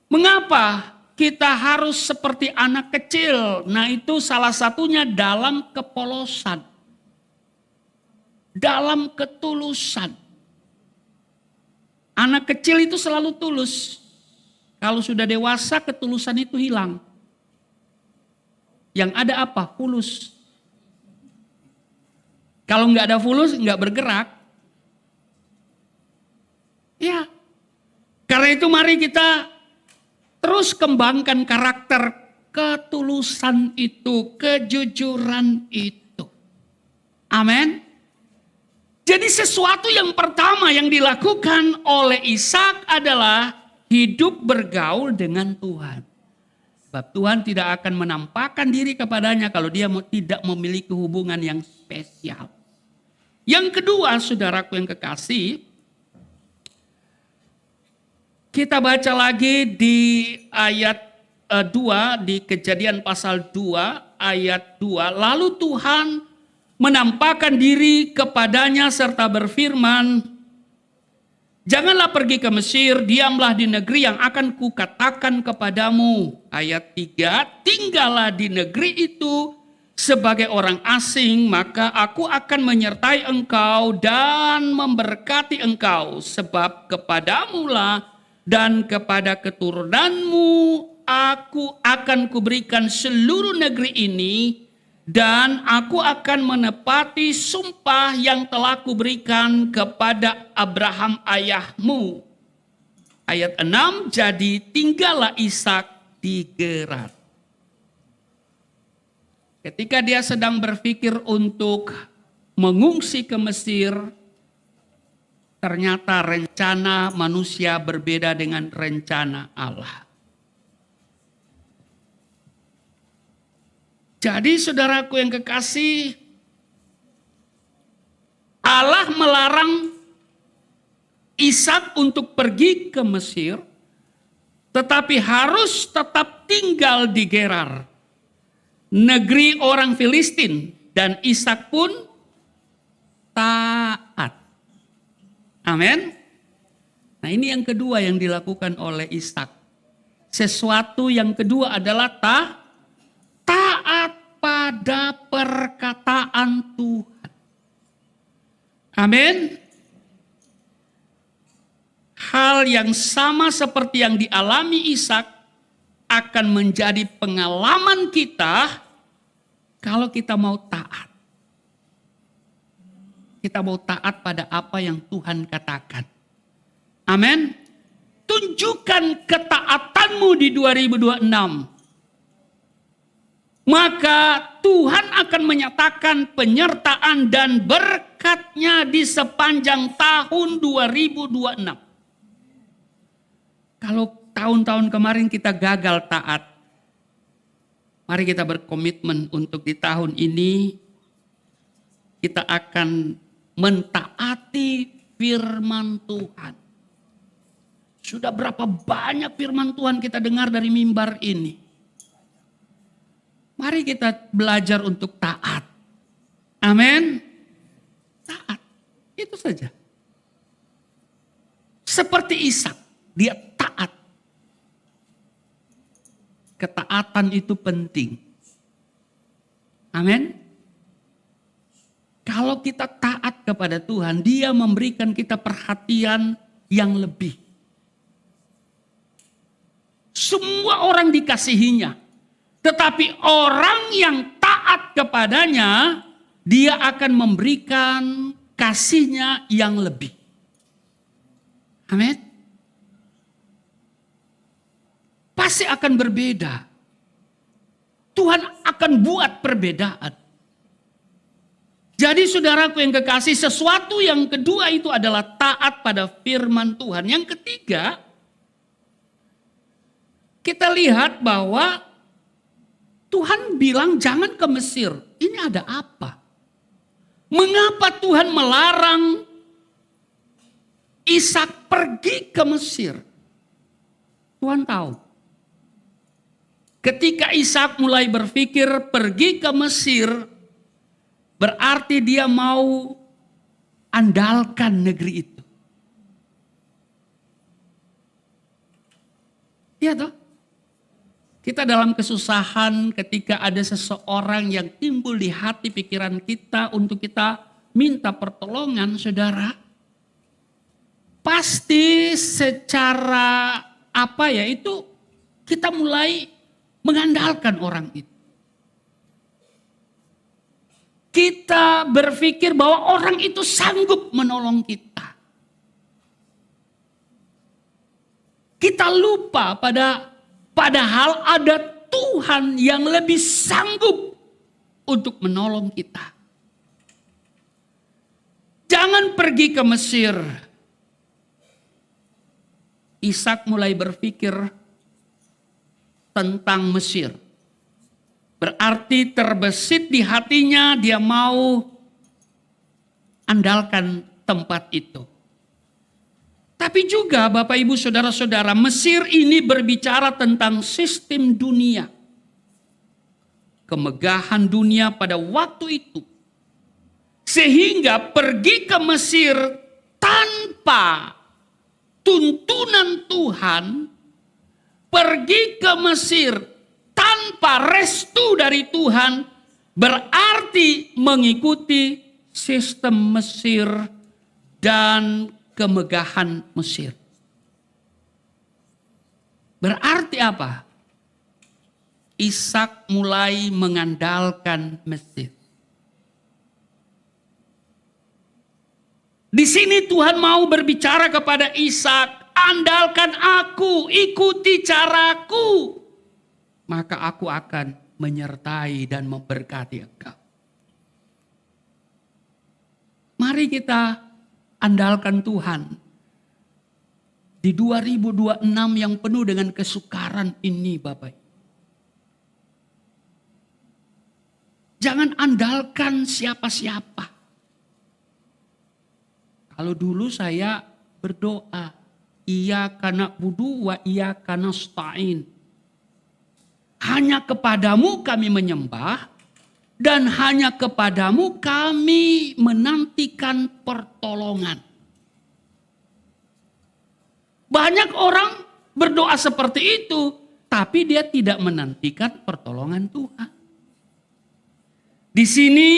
Mengapa kita harus seperti anak kecil? Nah, itu salah satunya dalam kepolosan. Dalam ketulusan. Anak kecil itu selalu tulus. Kalau sudah dewasa, ketulusan itu hilang. Yang ada apa? Fulus. Kalau nggak ada fulus, nggak bergerak. Ya. Karena itu mari kita terus kembangkan karakter ketulusan itu, kejujuran itu. Amin. Jadi sesuatu yang pertama yang dilakukan oleh Ishak adalah hidup bergaul dengan Tuhan. Sebab Tuhan tidak akan menampakkan diri kepadanya kalau dia tidak memiliki hubungan yang spesial. Yang kedua, saudaraku yang kekasih, kita baca lagi di ayat 2, di Kejadian pasal 2, ayat 2. Lalu Tuhan menampakkan diri kepadanya serta berfirman, janganlah pergi ke Mesir, diamlah di negeri yang akan kukatakan kepadamu. Ayat 3, tinggallah di negeri itu sebagai orang asing, maka aku akan menyertai engkau dan memberkati engkau. Sebab kepadamulah dan kepada keturunanmu aku akan kuberikan seluruh negeri ini, dan aku akan menepati sumpah yang telah kuberikan kepada Abraham ayahmu. Ayat 6, jadi tinggallah Ishak di Gerar. Ketika dia sedang berpikir untuk mengungsi ke Mesir, ternyata rencana manusia berbeda dengan rencana Allah. Jadi saudaraku yang kekasih, Allah melarang Ishak untuk pergi ke Mesir, tetapi harus tetap tinggal di Gerar, negeri orang Filistin, dan Ishak pun taat. Amin. Nah, ini yang kedua yang dilakukan oleh Ishak. Sesuatu yang kedua adalah taat pada perkataan Tuhan. Amin. Hal yang sama seperti yang dialami Ishak akan menjadi pengalaman kita kalau kita mau taat. Kita mau taat pada apa yang Tuhan katakan. Amin. Tunjukkan ketaatanmu di 2026. Maka Tuhan akan menyatakan penyertaan dan berkat-Nya di sepanjang tahun 2026. Kalau tahun-tahun kemarin kita gagal taat, mari kita berkomitmen untuk di tahun ini kita akan mentaati firman Tuhan. Sudah berapa banyak firman Tuhan kita dengar dari mimbar ini. Mari kita belajar untuk taat. Amin. Taat. Itu saja. Seperti Ishak, dia taat. Ketaatan itu penting. Amin. Kalau kita taat kepada Tuhan, Dia memberikan kita perhatian yang lebih. Semua orang dikasihinya. Tetapi orang yang taat kepadanya, Dia akan memberikan kasihnya yang lebih. Amin. Pasti akan berbeda. Tuhan akan buat perbedaan. Jadi saudaraku yang kekasih, sesuatu yang kedua itu adalah taat pada firman Tuhan. Yang ketiga, kita lihat bahwa Tuhan bilang jangan ke Mesir. Ini ada apa? Mengapa Tuhan melarang Ishak pergi ke Mesir? Tuhan tahu. Ketika Ishak mulai berpikir pergi ke Mesir, berarti dia mau andalkan negeri itu. Iya toh? Kita dalam kesusahan ketika ada seseorang yang timbul di hati pikiran kita untuk kita minta pertolongan, saudara. Pasti secara itu kita mulai mengandalkan orang itu. Kita berpikir bahwa orang itu sanggup menolong kita. Kita lupa padahal ada Tuhan yang lebih sanggup untuk menolong kita. Jangan pergi ke Mesir. Ishak mulai berpikir tentang Mesir. Berarti terbesit di hatinya dia mau andalkan tempat itu. Tapi juga Bapak Ibu Saudara-saudara, Mesir ini berbicara tentang sistem dunia. Kemegahan dunia pada waktu itu. Sehingga pergi ke Mesir tanpa tuntunan Tuhan, pergi ke Mesir tanpa restu dari Tuhan, berarti mengikuti sistem Mesir dan kemegahan Mesir. Berarti apa? Ishak mulai mengandalkan Mesir. Di sini Tuhan mau berbicara kepada Ishak, andalkan aku, ikuti caraku, maka aku akan menyertai dan memberkati engkau. Mari kita andalkan Tuhan. Di 2026 yang penuh dengan kesukaran ini Bapak. Jangan andalkan siapa-siapa. Kalau dulu saya berdoa, iyyaka na'budu wa iyyaka nasta'in. Hanya kepadamu kami menyembah dan hanya kepadamu kami menantikan pertolongan. Banyak orang berdoa seperti itu, tapi dia tidak menantikan pertolongan Tuhan. Di sini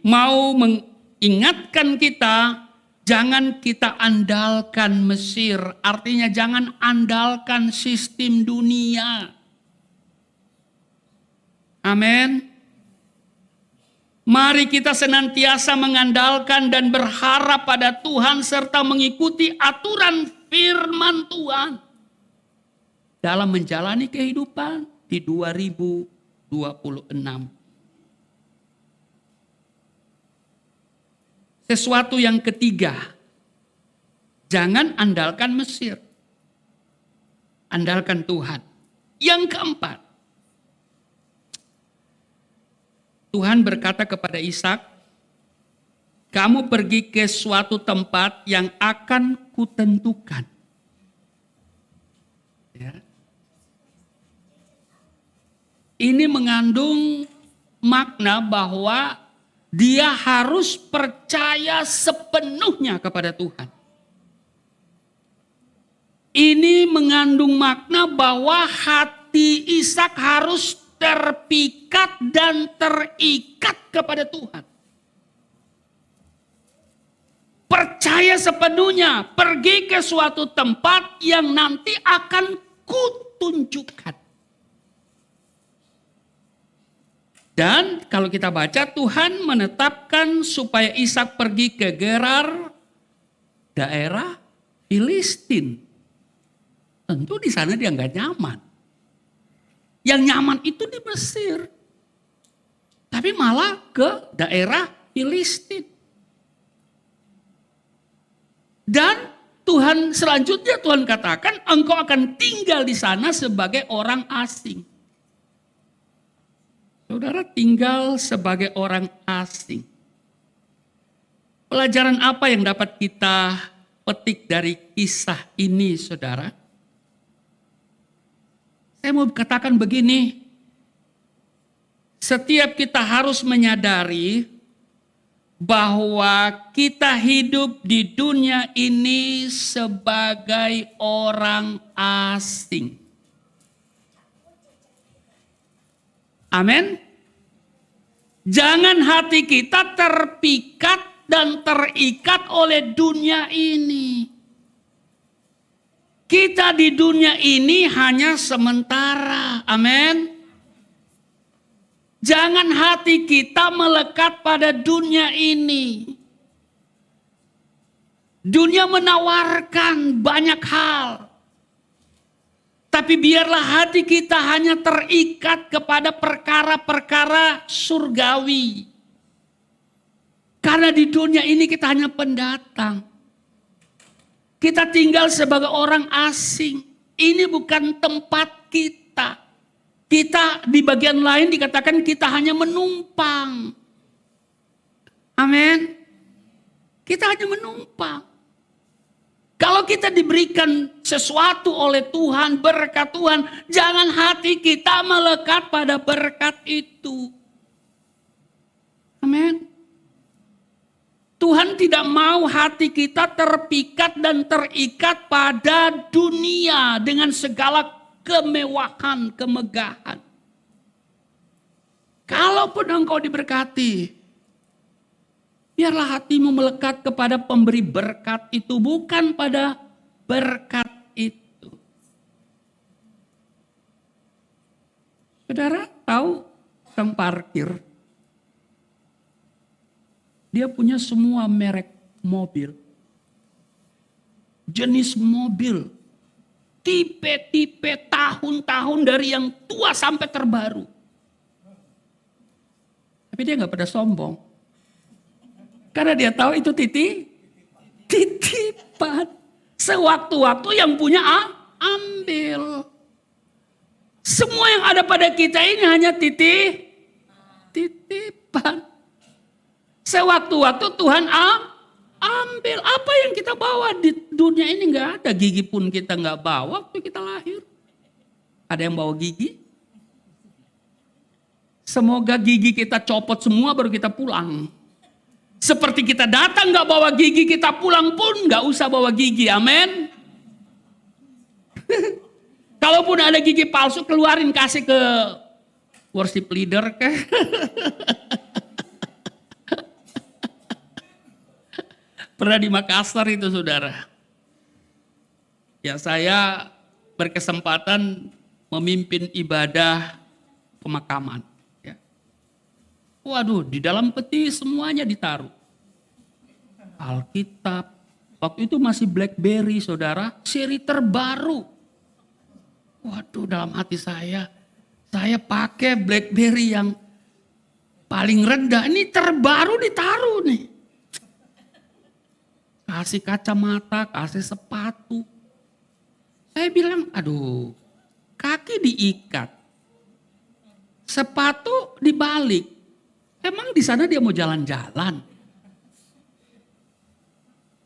mau mengingatkan kita, jangan kita andalkan Mesir, artinya jangan andalkan sistem dunia. Amin. Mari kita senantiasa mengandalkan dan berharap pada Tuhan serta mengikuti aturan firman Tuhan dalam menjalani kehidupan di 2026. Sesuatu yang ketiga, jangan andalkan Mesir. Andalkan Tuhan. Yang keempat, Tuhan berkata kepada Ishak, kamu pergi ke suatu tempat yang akan kutentukan. Ya. Ini mengandung makna bahwa dia harus percaya sepenuhnya kepada Tuhan. Ini mengandung makna bahwa hati Ishak harus terpikat dan terikat kepada Tuhan. Percaya sepenuhnya, pergi ke suatu tempat yang nanti akan kutunjukkan. Dan kalau kita baca, Tuhan menetapkan supaya Ishak pergi ke Gerar, daerah Filistin. Tentu di sana dia nggak nyaman. Yang nyaman itu di Mesir. Tapi malah ke daerah Filistin. Dan Tuhan selanjutnya Tuhan katakan engkau akan tinggal di sana sebagai orang asing. Saudara tinggal sebagai orang asing. Pelajaran apa yang dapat kita petik dari kisah ini, saudara? Saya mau katakan begini, setiap kita harus menyadari bahwa kita hidup di dunia ini sebagai orang asing. Amin. Jangan hati kita terpikat dan terikat oleh dunia ini. Kita di dunia ini hanya sementara. Amin. Jangan hati kita melekat pada dunia ini. Dunia menawarkan banyak hal. Tapi biarlah hati kita hanya terikat kepada perkara-perkara surgawi. Karena di dunia ini kita hanya pendatang. Kita tinggal sebagai orang asing. Ini bukan tempat kita. Kita di bagian lain dikatakan kita hanya menumpang. Amin. Kita hanya menumpang. Kalau kita diberikan sesuatu oleh Tuhan, berkat Tuhan, jangan hati kita melekat pada berkat itu. Amin. Tuhan tidak mau hati kita terpikat dan terikat pada dunia dengan segala kemewahan, kemegahan. Kalaupun engkau diberkati, biarlah hatimu melekat kepada pemberi berkat itu, bukan pada berkat itu. Saudara tahu tukang parkir? Dia punya semua merek mobil. Jenis mobil. Tipe-tipe, tahun-tahun dari yang tua sampai terbaru. Tapi dia gak pada sombong. Karena dia tahu itu titipan. Sewaktu-waktu yang punya ambil. Semua yang ada pada kita ini hanya titipan. Sewaktu-waktu Tuhan ambil apa yang kita bawa di dunia ini, nggak ada gigi pun kita nggak bawa waktu kita lahir. Ada yang bawa gigi? Semoga gigi kita copot semua baru kita pulang. Seperti kita datang nggak bawa gigi, kita pulang pun nggak usah bawa gigi. Amin. Kalaupun ada gigi palsu, keluarin kasih ke worship leader ke. Pernah di Makassar itu, saudara. Ya, saya berkesempatan memimpin ibadah pemakaman. Ya. Waduh, di dalam peti semuanya ditaruh. Alkitab. Waktu itu masih BlackBerry, saudara. Seri terbaru. Waduh, dalam hati saya pakai BlackBerry yang paling rendah. Ini terbaru ditaruh nih. Kasih kacamata, kasih sepatu. Saya bilang, aduh, kaki diikat. Sepatu dibalik. Emang di sana dia mau jalan-jalan?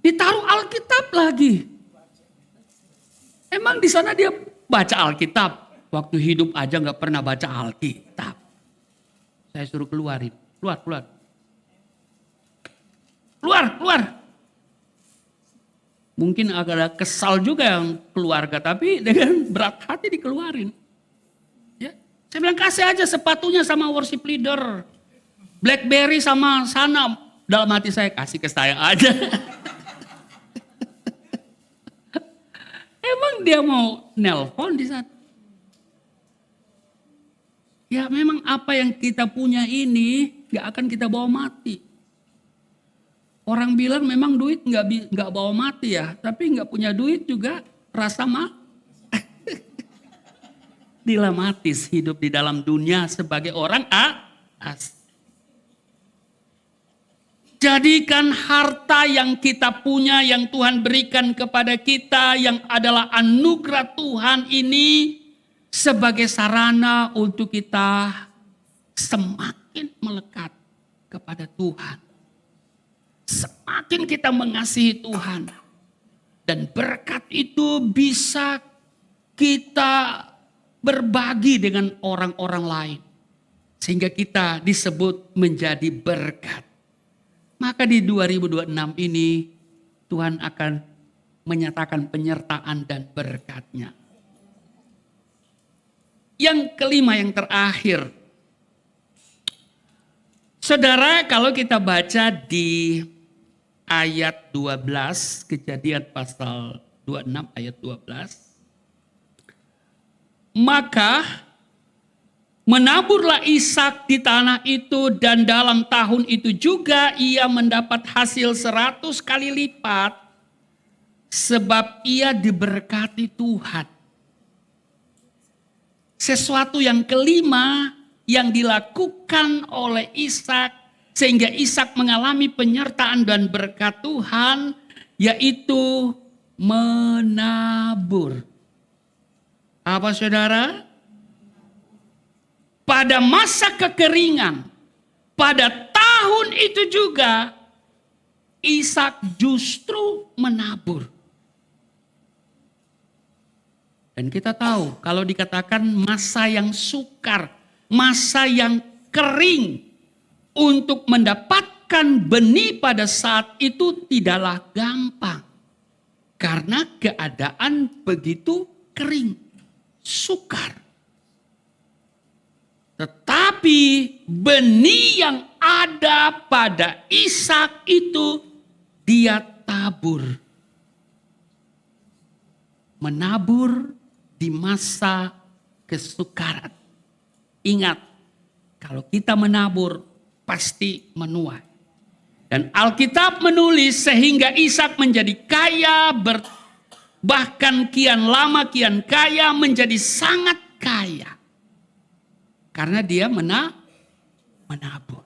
Ditaruh Alkitab lagi. Emang di sana dia baca Alkitab. Waktu hidup aja nggak pernah baca Alkitab. Saya suruh keluarin. Keluar. Mungkin agak kesal juga yang keluarga, tapi dengan berat hati dikeluarin. Ya, saya bilang kasih aja sepatunya sama worship leader. BlackBerry sama sana. Dalam hati saya kasih ke saya aja. Emang dia mau nelpon di sana? Ya memang apa yang kita punya ini gak akan kita bawa mati. Orang bilang memang duit nggak bawa mati ya, tapi nggak punya duit juga rasa dilematis hidup di dalam dunia sebagai orang asing. Jadikan harta yang kita punya, yang Tuhan berikan kepada kita, yang adalah anugerah Tuhan ini sebagai sarana untuk kita semakin melekat kepada Tuhan. Semakin kita mengasihi Tuhan. Dan berkat itu bisa kita berbagi dengan orang-orang lain. Sehingga kita disebut menjadi berkat. Maka di 2026 ini Tuhan akan menyatakan penyertaan dan berkat-Nya. Yang kelima, yang terakhir. Saudara, kalau kita baca di ayat 12, Kejadian pasal 26 ayat 12. Maka menaburlah Ishak di tanah itu, dan dalam tahun itu juga ia mendapat hasil 100 kali lipat, sebab ia diberkati Tuhan. Sesuatu yang kelima yang dilakukan oleh Ishak sehingga Ishak mengalami penyertaan dan berkat Tuhan, yaitu menabur. Apa saudara? Pada masa kekeringan, pada tahun itu juga Ishak justru menabur. Dan kita tahu kalau dikatakan masa yang sukar, masa yang kering, untuk mendapatkan benih pada saat itu tidaklah gampang. Karena keadaan begitu kering, sukar. Tetapi benih yang ada pada Ishak itu dia tabur. Menabur di masa kesukaran. Ingat, kalau kita menabur pasti menuai. Dan Alkitab menulis sehingga Ishak menjadi kaya, bahkan kian lama kian kaya, menjadi sangat kaya. Karena dia menabur.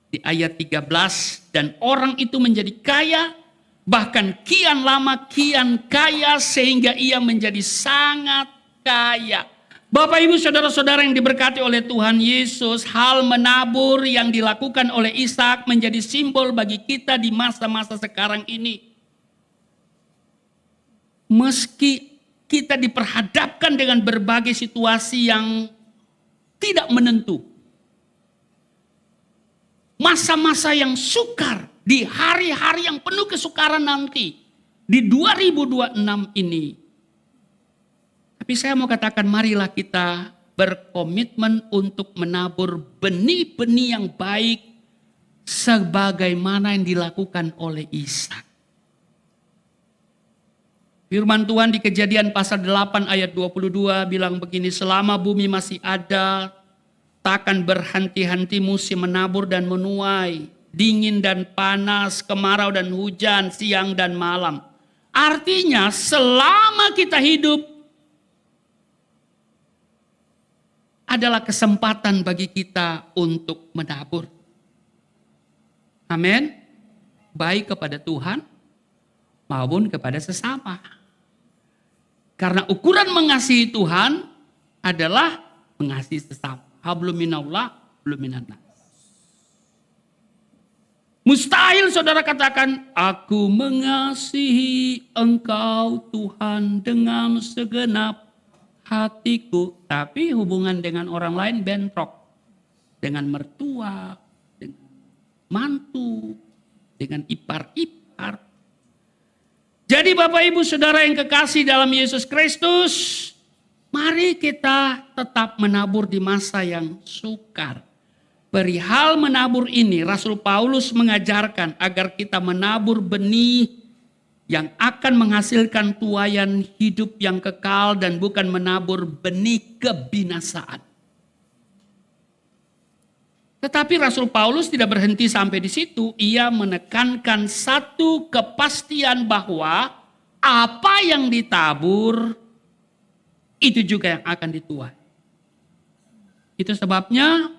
Di ayat 13, dan orang itu menjadi kaya, bahkan kian lama kian kaya sehingga ia menjadi sangat kaya. Bapak ibu saudara-saudara yang diberkati oleh Tuhan Yesus, hal menabur yang dilakukan oleh Ishak menjadi simbol bagi kita di masa-masa sekarang ini. Meski kita diperhadapkan dengan berbagai situasi yang tidak menentu. Masa-masa yang sukar. Di hari-hari yang penuh kesukaran nanti. Di 2026 ini. Tapi saya mau katakan marilah kita berkomitmen untuk menabur benih-benih yang baik. Sebagaimana yang dilakukan oleh Ishak. Firman Tuhan di Kejadian pasal 8 ayat 22 bilang begini. Selama bumi masih ada, takkan berhenti-henti musim menabur dan menuai. Dingin dan panas, kemarau dan hujan, siang dan malam. Artinya selama kita hidup adalah kesempatan bagi kita untuk menabur. Amin. Baik kepada Tuhan maupun kepada sesama. Karena ukuran mengasihi Tuhan adalah mengasihi sesama. Hablum minallah, hablum minannas. Mustahil saudara katakan, aku mengasihi engkau Tuhan dengan segenap hatiku. Tapi hubungan dengan orang lain bentrok. Dengan mertua, dengan mantu, dengan ipar-ipar. Jadi Bapak Ibu Saudara yang kekasih dalam Yesus Kristus, mari kita tetap menabur di masa yang sukar. Perihal menabur ini, Rasul Paulus mengajarkan agar kita menabur benih yang akan menghasilkan tuaian hidup yang kekal dan bukan menabur benih kebinasaan. Tetapi Rasul Paulus tidak berhenti sampai di situ. Ia menekankan satu kepastian bahwa apa yang ditabur itu juga yang akan dituai. Itu sebabnya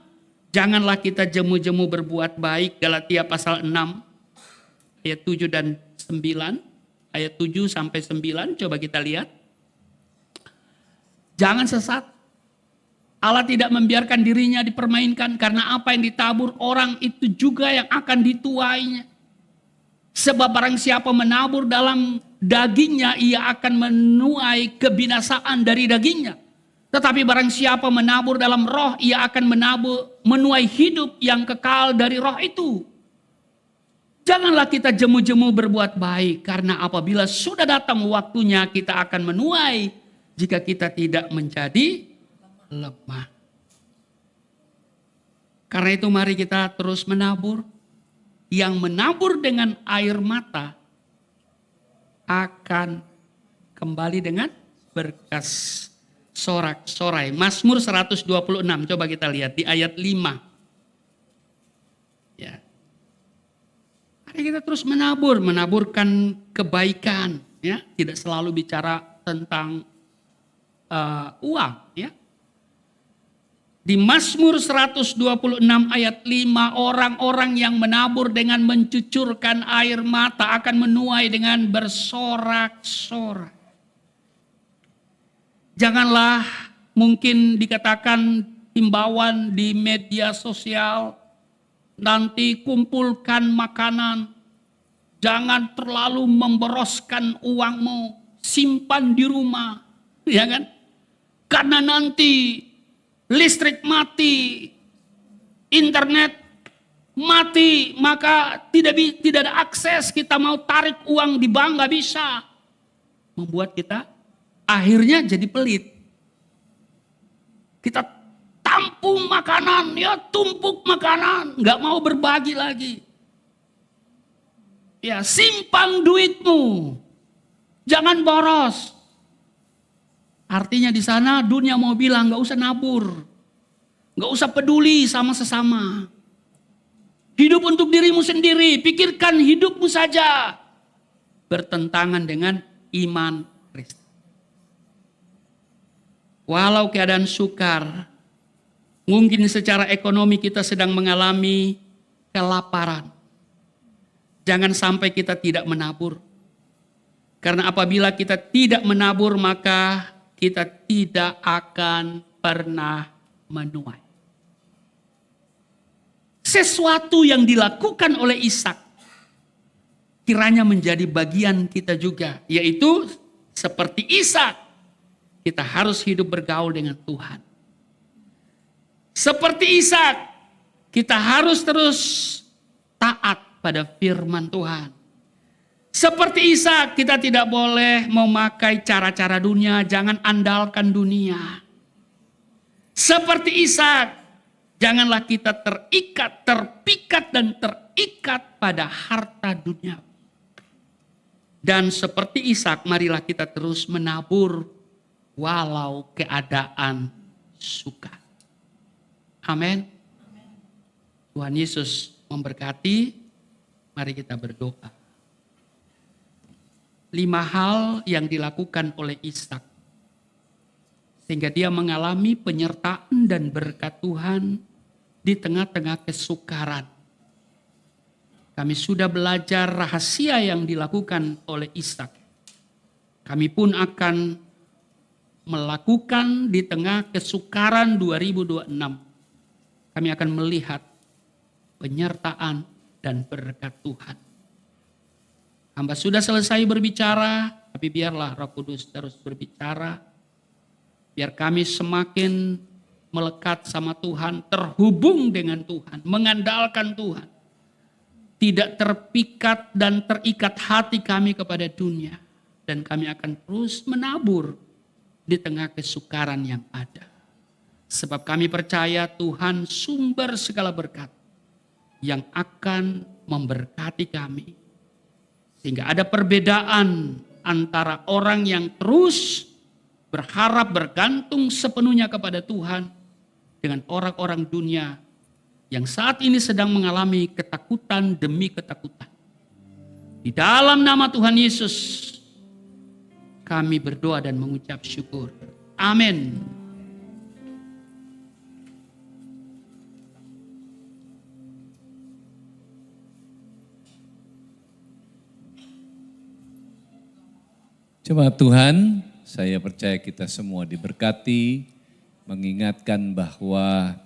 janganlah kita jemu-jemu berbuat baik. Galatia pasal 6 ayat 7 dan 9. Ayat 7 sampai 9 coba kita lihat. Jangan sesat. Allah tidak membiarkan dirinya dipermainkan karena apa yang ditabur orang itu juga yang akan dituainya. Sebab barang siapa menabur dalam dagingnya ia akan menuai kebinasaan dari dagingnya. Tetapi barang siapa menabur dalam roh, ia akan menuai hidup yang kekal dari roh itu. Janganlah kita jemu-jemu berbuat baik, karena apabila sudah datang waktunya kita akan menuai jika kita tidak menjadi lemah. Karena itu mari kita terus menabur. Yang menabur dengan air mata akan kembali dengan berkas. Sorak-sorai. Mazmur 126. Coba kita lihat di ayat 5. Ya. Mari kita terus menabur. Menaburkan kebaikan. Ya. Tidak selalu bicara tentang uang. Ya. Di Mazmur 126 ayat 5. Orang-orang yang menabur dengan mencucurkan air mata akan menuai dengan bersorak-sorai. Janganlah mungkin dikatakan himbauan di media sosial, nanti kumpulkan makanan, jangan terlalu memboroskan uangmu, simpan di rumah, ya kan? Karena nanti listrik mati, internet mati, maka tidak ada akses, kita mau tarik uang di bank nggak bisa, membuat kita akhirnya jadi pelit. Kita tampung makanan, ya tumpuk makanan, nggak mau berbagi lagi. Ya simpan duitmu, jangan boros. Artinya di sana dunia mau bilang nggak usah nabur, nggak usah peduli sama sesama. Hidup untuk dirimu sendiri, pikirkan hidupmu saja. Bertentangan dengan iman Kristus. Walau keadaan sukar, mungkin secara ekonomi kita sedang mengalami kelaparan. Jangan sampai kita tidak menabur. Karena apabila kita tidak menabur, maka kita tidak akan pernah menuai. Sesuatu yang dilakukan oleh Ishak kiranya menjadi bagian kita juga, yaitu seperti Ishak. Kita harus hidup bergaul dengan Tuhan. Seperti Ishak, kita harus terus taat pada firman Tuhan. Seperti Ishak, kita tidak boleh memakai cara-cara dunia, jangan andalkan dunia. Seperti Ishak, janganlah kita terpikat dan terikat pada harta dunia. Dan seperti Ishak, marilah kita terus menabur walau keadaan sukar. Amin. Tuhan Yesus memberkati. Mari kita berdoa. 5 hal yang dilakukan oleh Ishak sehingga dia mengalami penyertaan dan berkat Tuhan di tengah-tengah kesukaran. Kami sudah belajar rahasia yang dilakukan oleh Ishak. Kami pun akan melakukan di tengah kesukaran 2026. Kami akan melihat penyertaan dan berkat Tuhan. Hamba sudah selesai berbicara, tapi biarlah Roh Kudus terus berbicara. Biar kami semakin melekat sama Tuhan, terhubung dengan Tuhan, mengandalkan Tuhan. Tidak terpikat dan terikat hati kami kepada dunia. Dan kami akan terus menabur di tengah kesukaran yang ada. Sebab kami percaya Tuhan sumber segala berkat yang akan memberkati kami. Sehingga ada perbedaan antara orang yang terus berharap bergantung sepenuhnya kepada Tuhan dengan orang-orang dunia yang saat ini sedang mengalami ketakutan demi ketakutan. Di dalam nama Tuhan Yesus kami berdoa dan mengucap syukur. Amin. Jemaat Tuhan, saya percaya kita semua diberkati, mengingatkan bahwa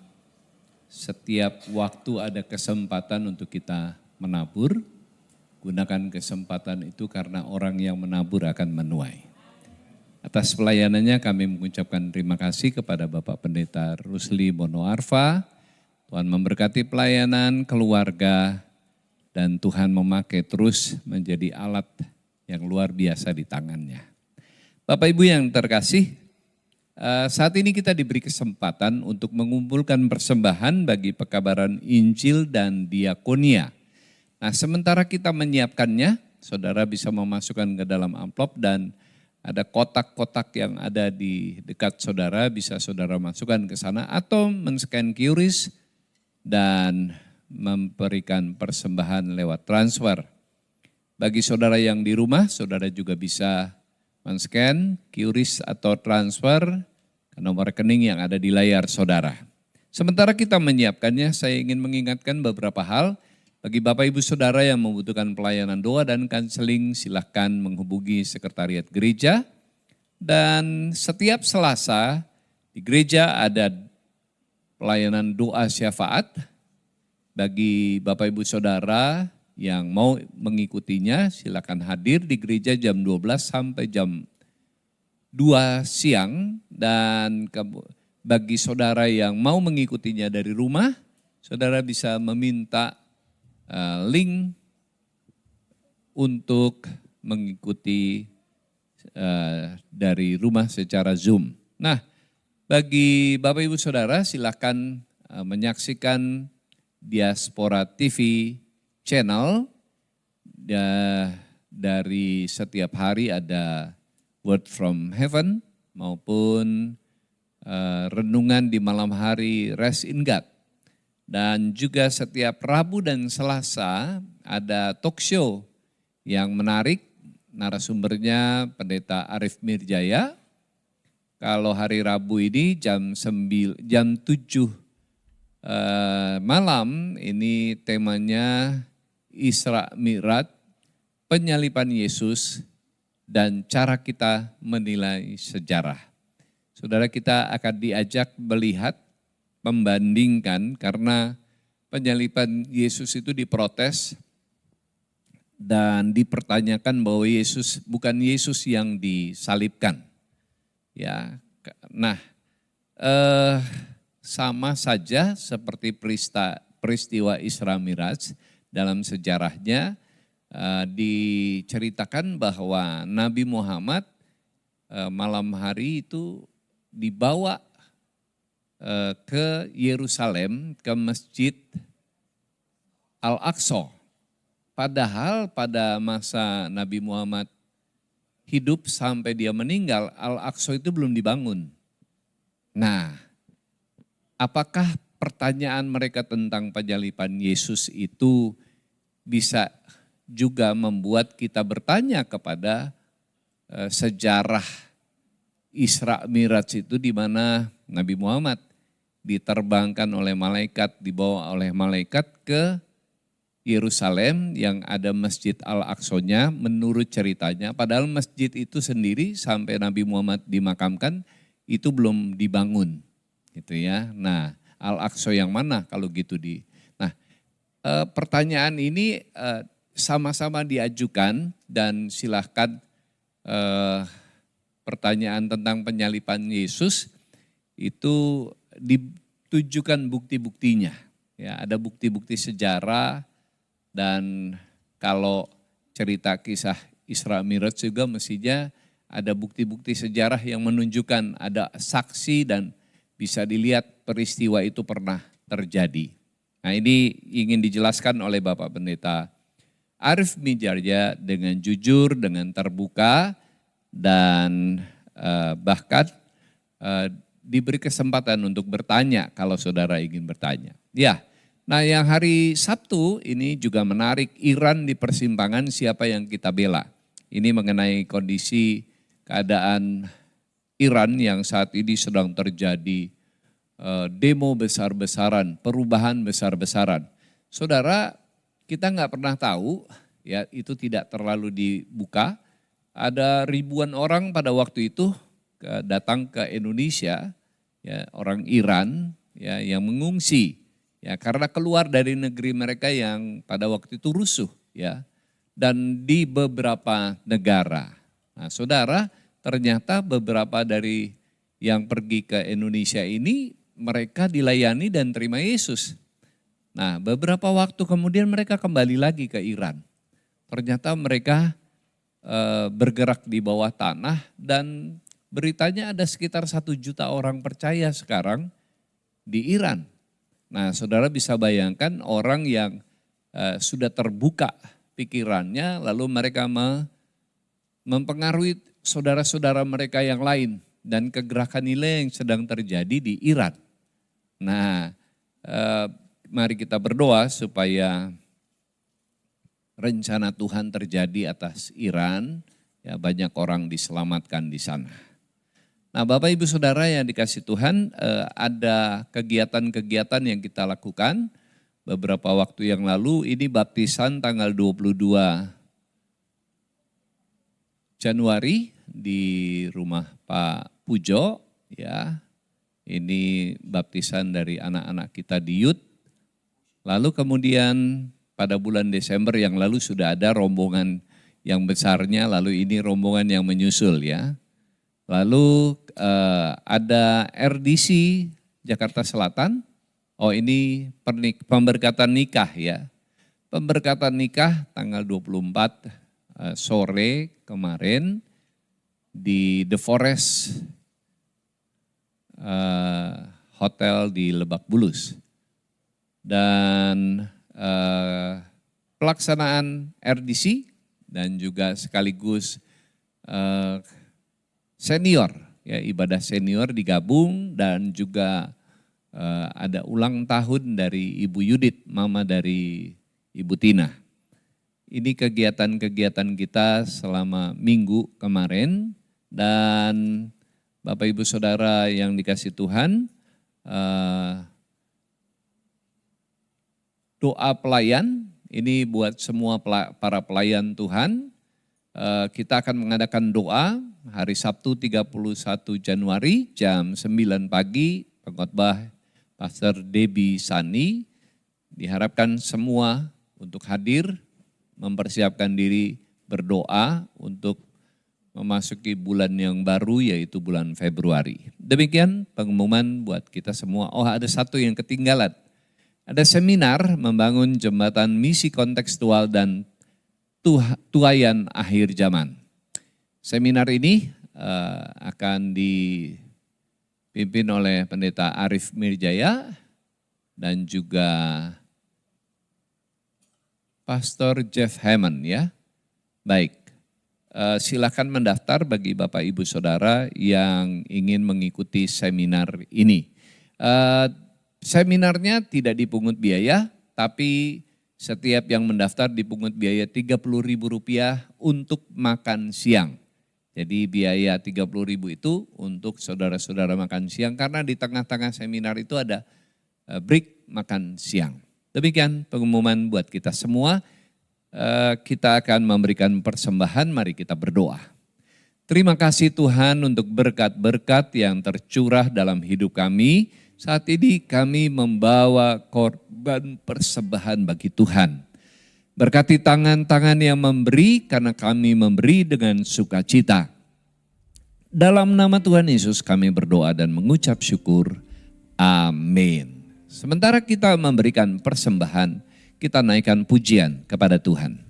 setiap waktu ada kesempatan untuk kita menabur. Gunakan kesempatan itu karena orang yang menabur akan menuai. Atas pelayanannya kami mengucapkan terima kasih kepada Bapak Pendeta Rusli Bono Arfa. Tuhan memberkati pelayanan, keluarga, dan Tuhan memakai terus menjadi alat yang luar biasa di tangannya. Bapak Ibu yang terkasih, saat ini kita diberi kesempatan untuk mengumpulkan persembahan bagi pekabaran Injil dan diakonia. Nah, sementara kita menyiapkannya, saudara bisa memasukkan ke dalam amplop dan ada kotak-kotak yang ada di dekat saudara, bisa saudara masukkan ke sana atau men-scan QRIS dan memberikan persembahan lewat transfer. Bagi saudara yang di rumah, saudara juga bisa men-scan, QRIS atau transfer ke nomor rekening yang ada di layar saudara. Sementara kita menyiapkannya, saya ingin mengingatkan beberapa hal. Bagi Bapak Ibu Saudara yang membutuhkan pelayanan doa dan konseling, silahkan menghubungi Sekretariat Gereja. Dan setiap Selasa di gereja ada pelayanan doa syafaat. Bagi Bapak Ibu Saudara yang mau mengikutinya, silakan hadir di gereja jam 12 sampai jam 2 siang. Dan bagi saudara yang mau mengikutinya dari rumah, saudara bisa meminta link untuk mengikuti dari rumah secara Zoom. Nah, bagi Bapak Ibu Saudara silakan menyaksikan Diaspora TV channel. Dari setiap hari ada Word from Heaven maupun renungan di malam hari Rest in God. Dan juga setiap Rabu dan Selasa ada talk show yang menarik, narasumbernya Pendeta Arif Mirjaya. Kalau hari Rabu ini jam 7 malam, ini temanya Isra Mi'raj, penyaliban Yesus dan cara kita menilai sejarah. Saudara, kita akan diajak melihat, membandingkan karena penyaliban Yesus itu diprotes dan dipertanyakan bahwa Yesus bukan Yesus yang disalibkan. Ya, nah sama saja seperti peristiwa Isra Mi'raj dalam sejarahnya diceritakan bahwa Nabi Muhammad malam hari itu dibawa ke Yerusalem, ke Masjid Al-Aqsa. Padahal pada masa Nabi Muhammad hidup sampai dia meninggal, Al-Aqsa itu belum dibangun. Nah, apakah pertanyaan mereka tentang penyaliban Yesus itu bisa juga membuat kita bertanya kepada sejarah Isra Mi'raj itu, di mana Nabi Muhammad diterbangkan oleh malaikat, dibawa oleh malaikat ke Yerusalem yang ada Masjid Al-Aqsa-nya menurut ceritanya. Padahal masjid itu sendiri sampai Nabi Muhammad dimakamkan itu belum dibangun, gitu ya. Nah, Al-Aqsa yang mana kalau gitu Nah, pertanyaan ini sama-sama diajukan dan silahkan pertanyaan tentang penyaliban Yesus itu ditujukan bukti-buktinya. Ya, ada bukti-bukti sejarah dan kalau cerita kisah Isra Mi'raj juga mestinya ada bukti-bukti sejarah yang menunjukkan ada saksi dan bisa dilihat peristiwa itu pernah terjadi. Nah, ini ingin dijelaskan oleh Bapak Pendeta Arif Mijarja dengan jujur, dengan terbuka, dan bahkan diberi kesempatan untuk bertanya kalau saudara ingin bertanya. Ya, nah yang hari Sabtu ini juga menarik, Iran di persimpangan siapa yang kita bela. Ini mengenai kondisi keadaan Iran yang saat ini sedang terjadi demo besar-besaran, perubahan besar-besaran. Saudara, kita nggak pernah tahu, ya itu tidak terlalu dibuka. Ada ribuan orang pada waktu itu datang ke Indonesia, ya orang Iran, ya yang mengungsi, ya karena keluar dari negeri mereka yang pada waktu itu rusuh, ya dan di beberapa negara. Nah, saudara, ternyata beberapa dari yang pergi ke Indonesia ini mereka dilayani dan terima Yesus. Nah, beberapa waktu kemudian mereka kembali lagi ke Iran. Ternyata mereka bergerak di bawah tanah dan beritanya ada sekitar 1 juta orang percaya sekarang di Iran. Nah, saudara bisa bayangkan orang yang sudah terbuka pikirannya lalu mereka mempengaruhi saudara-saudara mereka yang lain dan kegerakan nilai yang sedang terjadi di Iran. Nah, mari kita berdoa supaya rencana Tuhan terjadi atas Iran, ya banyak orang diselamatkan di sana. Nah, Bapak Ibu Saudara yang dikasih Tuhan, ada kegiatan-kegiatan yang kita lakukan beberapa waktu yang lalu. Ini baptisan tanggal 22 Januari di rumah Pak Pujo, ya. Ini baptisan dari anak-anak kita di Youth. Lalu kemudian pada bulan Desember yang lalu sudah ada rombongan yang besarnya, lalu ini rombongan yang menyusul, ya. Lalu ada RDC Jakarta Selatan. Oh, ini pemberkatan nikah, ya. Pemberkatan nikah tanggal 24 sore kemarin di The Forest Hotel di Lebak Bulus. Dan pelaksanaan RDC dan juga sekaligus senior, ya ibadah senior digabung dan juga ada ulang tahun dari Ibu Yudit, mama dari Ibu Tina. Ini kegiatan-kegiatan kita selama minggu kemarin dan Bapak Ibu Saudara yang dikasih Tuhan, doa pelayan ini buat semua para pelayan Tuhan. Kita akan mengadakan doa hari Sabtu 31 Januari jam 9 pagi, pengkhotbah Pastor Debbie Sani. Diharapkan semua untuk hadir, mempersiapkan diri berdoa untuk memasuki bulan yang baru yaitu bulan Februari. Demikian pengumuman buat kita semua. Oh, ada satu yang ketinggalan. Ada seminar membangun jembatan misi kontekstual dan tuayan akhir zaman. Seminar ini akan dipimpin oleh Pendeta Arif Mirjaya dan juga Pastor Jeff Hammond, ya. Baik, silakan mendaftar bagi Bapak Ibu Saudara yang ingin mengikuti seminar ini. Seminarnya tidak dipungut biaya, tapi setiap yang mendaftar dipungut biaya Rp30.000 untuk makan siang. Jadi biaya Rp30.000 itu untuk saudara-saudara makan siang karena di tengah-tengah seminar itu ada break makan siang. Demikian pengumuman buat kita semua. Kita akan memberikan persembahan, mari kita berdoa. Terima kasih Tuhan untuk berkat-berkat yang tercurah dalam hidup kami. Saat ini kami membawa korban persembahan bagi Tuhan. Berkati tangan-tangan yang memberi, karena kami memberi dengan sukacita. Dalam nama Tuhan Yesus kami berdoa dan mengucap syukur. Amin. Sementara kita memberikan persembahan, kita naikkan pujian kepada Tuhan.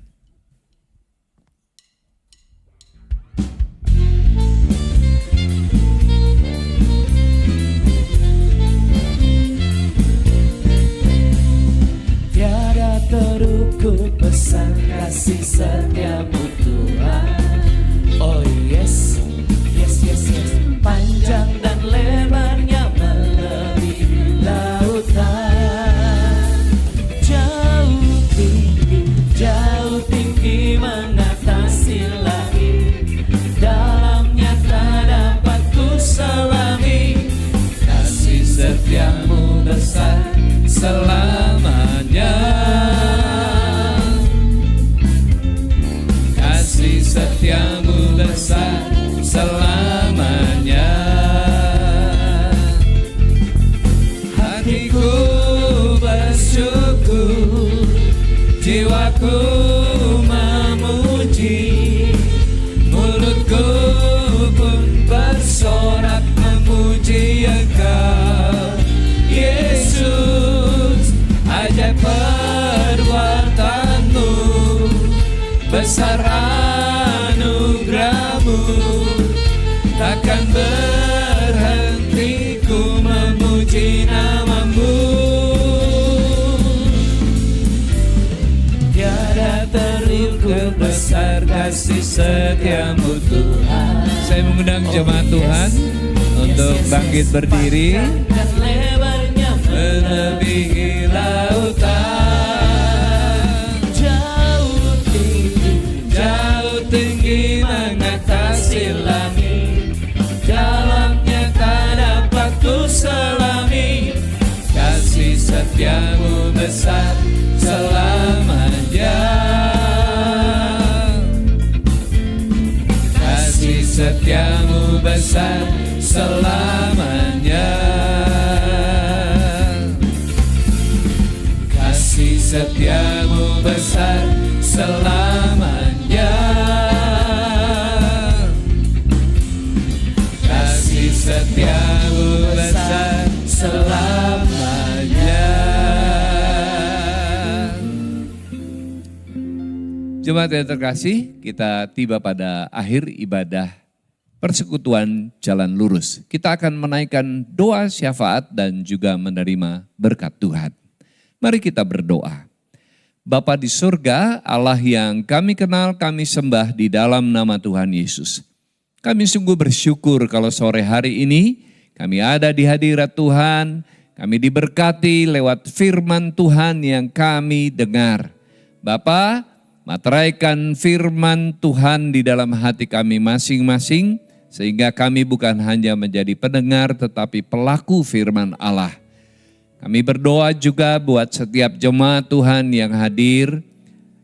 Tiada terukur besar kasih setiamu Tuhan. Oh yes, yes, yes, yes. Panjang dan lebarnya melebihi lautan. Jauh tinggi mengatasi langit. Dalamnya tak dapat ku selami. Kasih setiamu besar selamanya. Kasih setiamu besar selamanya. Hatiku bersyukur, jiwaku memuji, mulutku pun bersorak memuji Engkau, Yesus. Ajaib perbuatanmu, besar anugerahmu, takkan berhenti ku memuji namamu. Tiada terukur besar kasih setiamu Tuhan. Saya mengundang jemaat Tuhan untuk bangkit berdiri. Melebihi lautan. Jauh tinggi mengatasi langit. Dalamnya tak dapat ku selami. Kasih setiamu besar selamanya. Kasih setiamu besar selamanya. Kasih setiamu besar selamanya. Kasih setiamu besar selamanya. Jemaat yang terkasih, kita tiba pada akhir ibadah persekutuan jalan lurus. Kita akan menaikkan doa syafaat dan juga menerima berkat Tuhan. Mari kita berdoa. Bapa di surga, Allah yang kami kenal, kami sembah di dalam nama Tuhan Yesus. Kami sungguh bersyukur kalau sore hari ini kami ada di hadirat Tuhan, kami diberkati lewat firman Tuhan yang kami dengar. Bapa, materaikan firman Tuhan di dalam hati kami masing-masing, sehingga kami bukan hanya menjadi pendengar tetapi pelaku firman Allah. Kami berdoa juga buat setiap jemaat Tuhan yang hadir,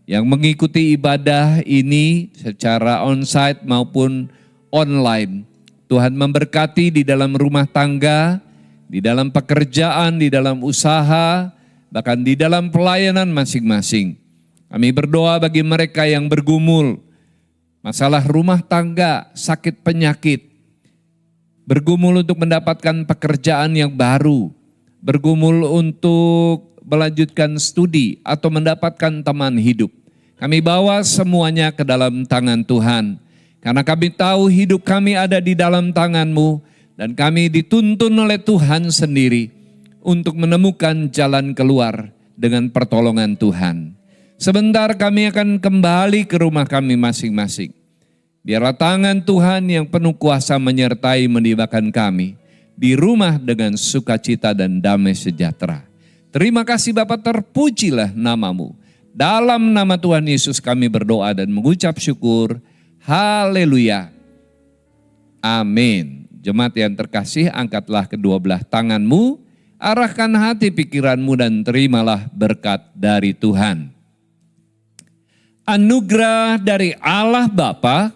yang mengikuti ibadah ini secara onsite maupun online. Tuhan memberkati di dalam rumah tangga, di dalam pekerjaan, di dalam usaha, bahkan di dalam pelayanan masing-masing. Kami berdoa bagi mereka yang bergumul, masalah rumah tangga, sakit penyakit, bergumul untuk mendapatkan pekerjaan yang baru, bergumul untuk melanjutkan studi atau mendapatkan teman hidup. Kami bawa semuanya ke dalam tangan Tuhan. Karena kami tahu hidup kami ada di dalam tangan-Mu dan kami dituntun oleh Tuhan sendiri untuk menemukan jalan keluar dengan pertolongan Tuhan. Sebentar kami akan kembali ke rumah kami masing-masing. Biarlah tangan Tuhan yang penuh kuasa menyertai menimbakan kami di rumah dengan sukacita dan damai sejahtera. Terima kasih Bapa, terpujilah nama-Mu. Dalam nama Tuhan Yesus kami berdoa dan mengucap syukur. Haleluya. Amin. Jemaat yang terkasih, angkatlah kedua belah tanganmu, arahkan hati pikiranmu dan terimalah berkat dari Tuhan. Anugerah dari Allah Bapa,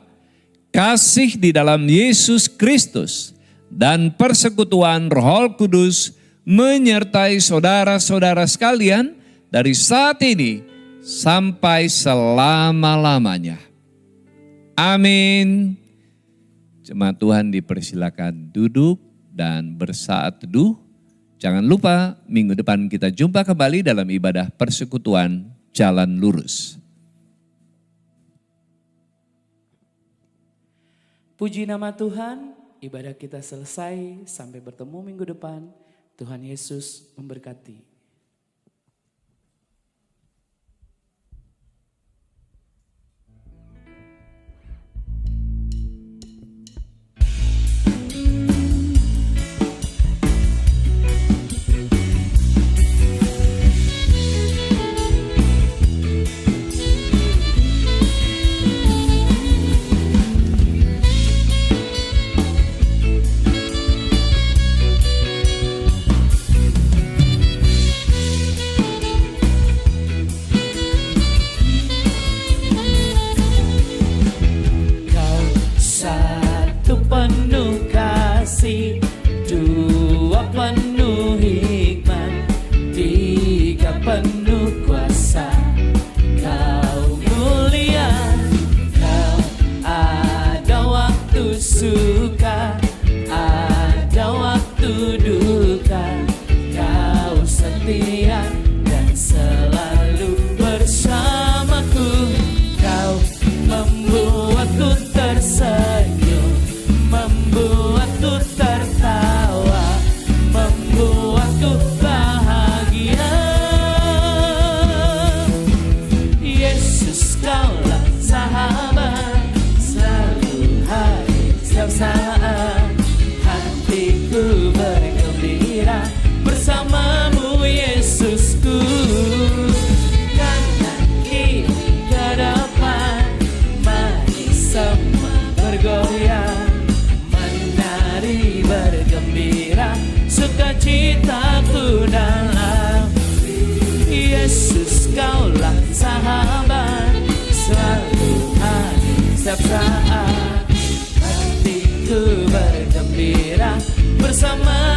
kasih di dalam Yesus Kristus, dan persekutuan Roh Kudus menyertai saudara-saudara sekalian dari saat ini sampai selama-lamanya. Amin. Jemaat Tuhan dipersilakan duduk dan bersaat teduh. Jangan lupa minggu depan kita jumpa kembali dalam ibadah persekutuan Jalan Lurus. Puji nama Tuhan, ibadah kita selesai. Sampai bertemu minggu depan. Tuhan Yesus memberkati. Dua penuh hikmat, tiga penuh kuasa. Kau mulia, kau ada waktu suka, ada waktu duka. Kau setia dan selalu bersamaku. Kau membuatku tersenyum, membuatku tertawa, membuatku bahagia. Yesus, kaulah sahabat, selalu hadir setiap saat. Hatiku bergembira bersamamu, Yesusku. Kanan kiri ke depan, mari semua bergoyang, menari bergembira, sukacitaku dalam. Yesus, kaulah sahabat, selalu hadir setiap saat. Hatiku bergembira bersama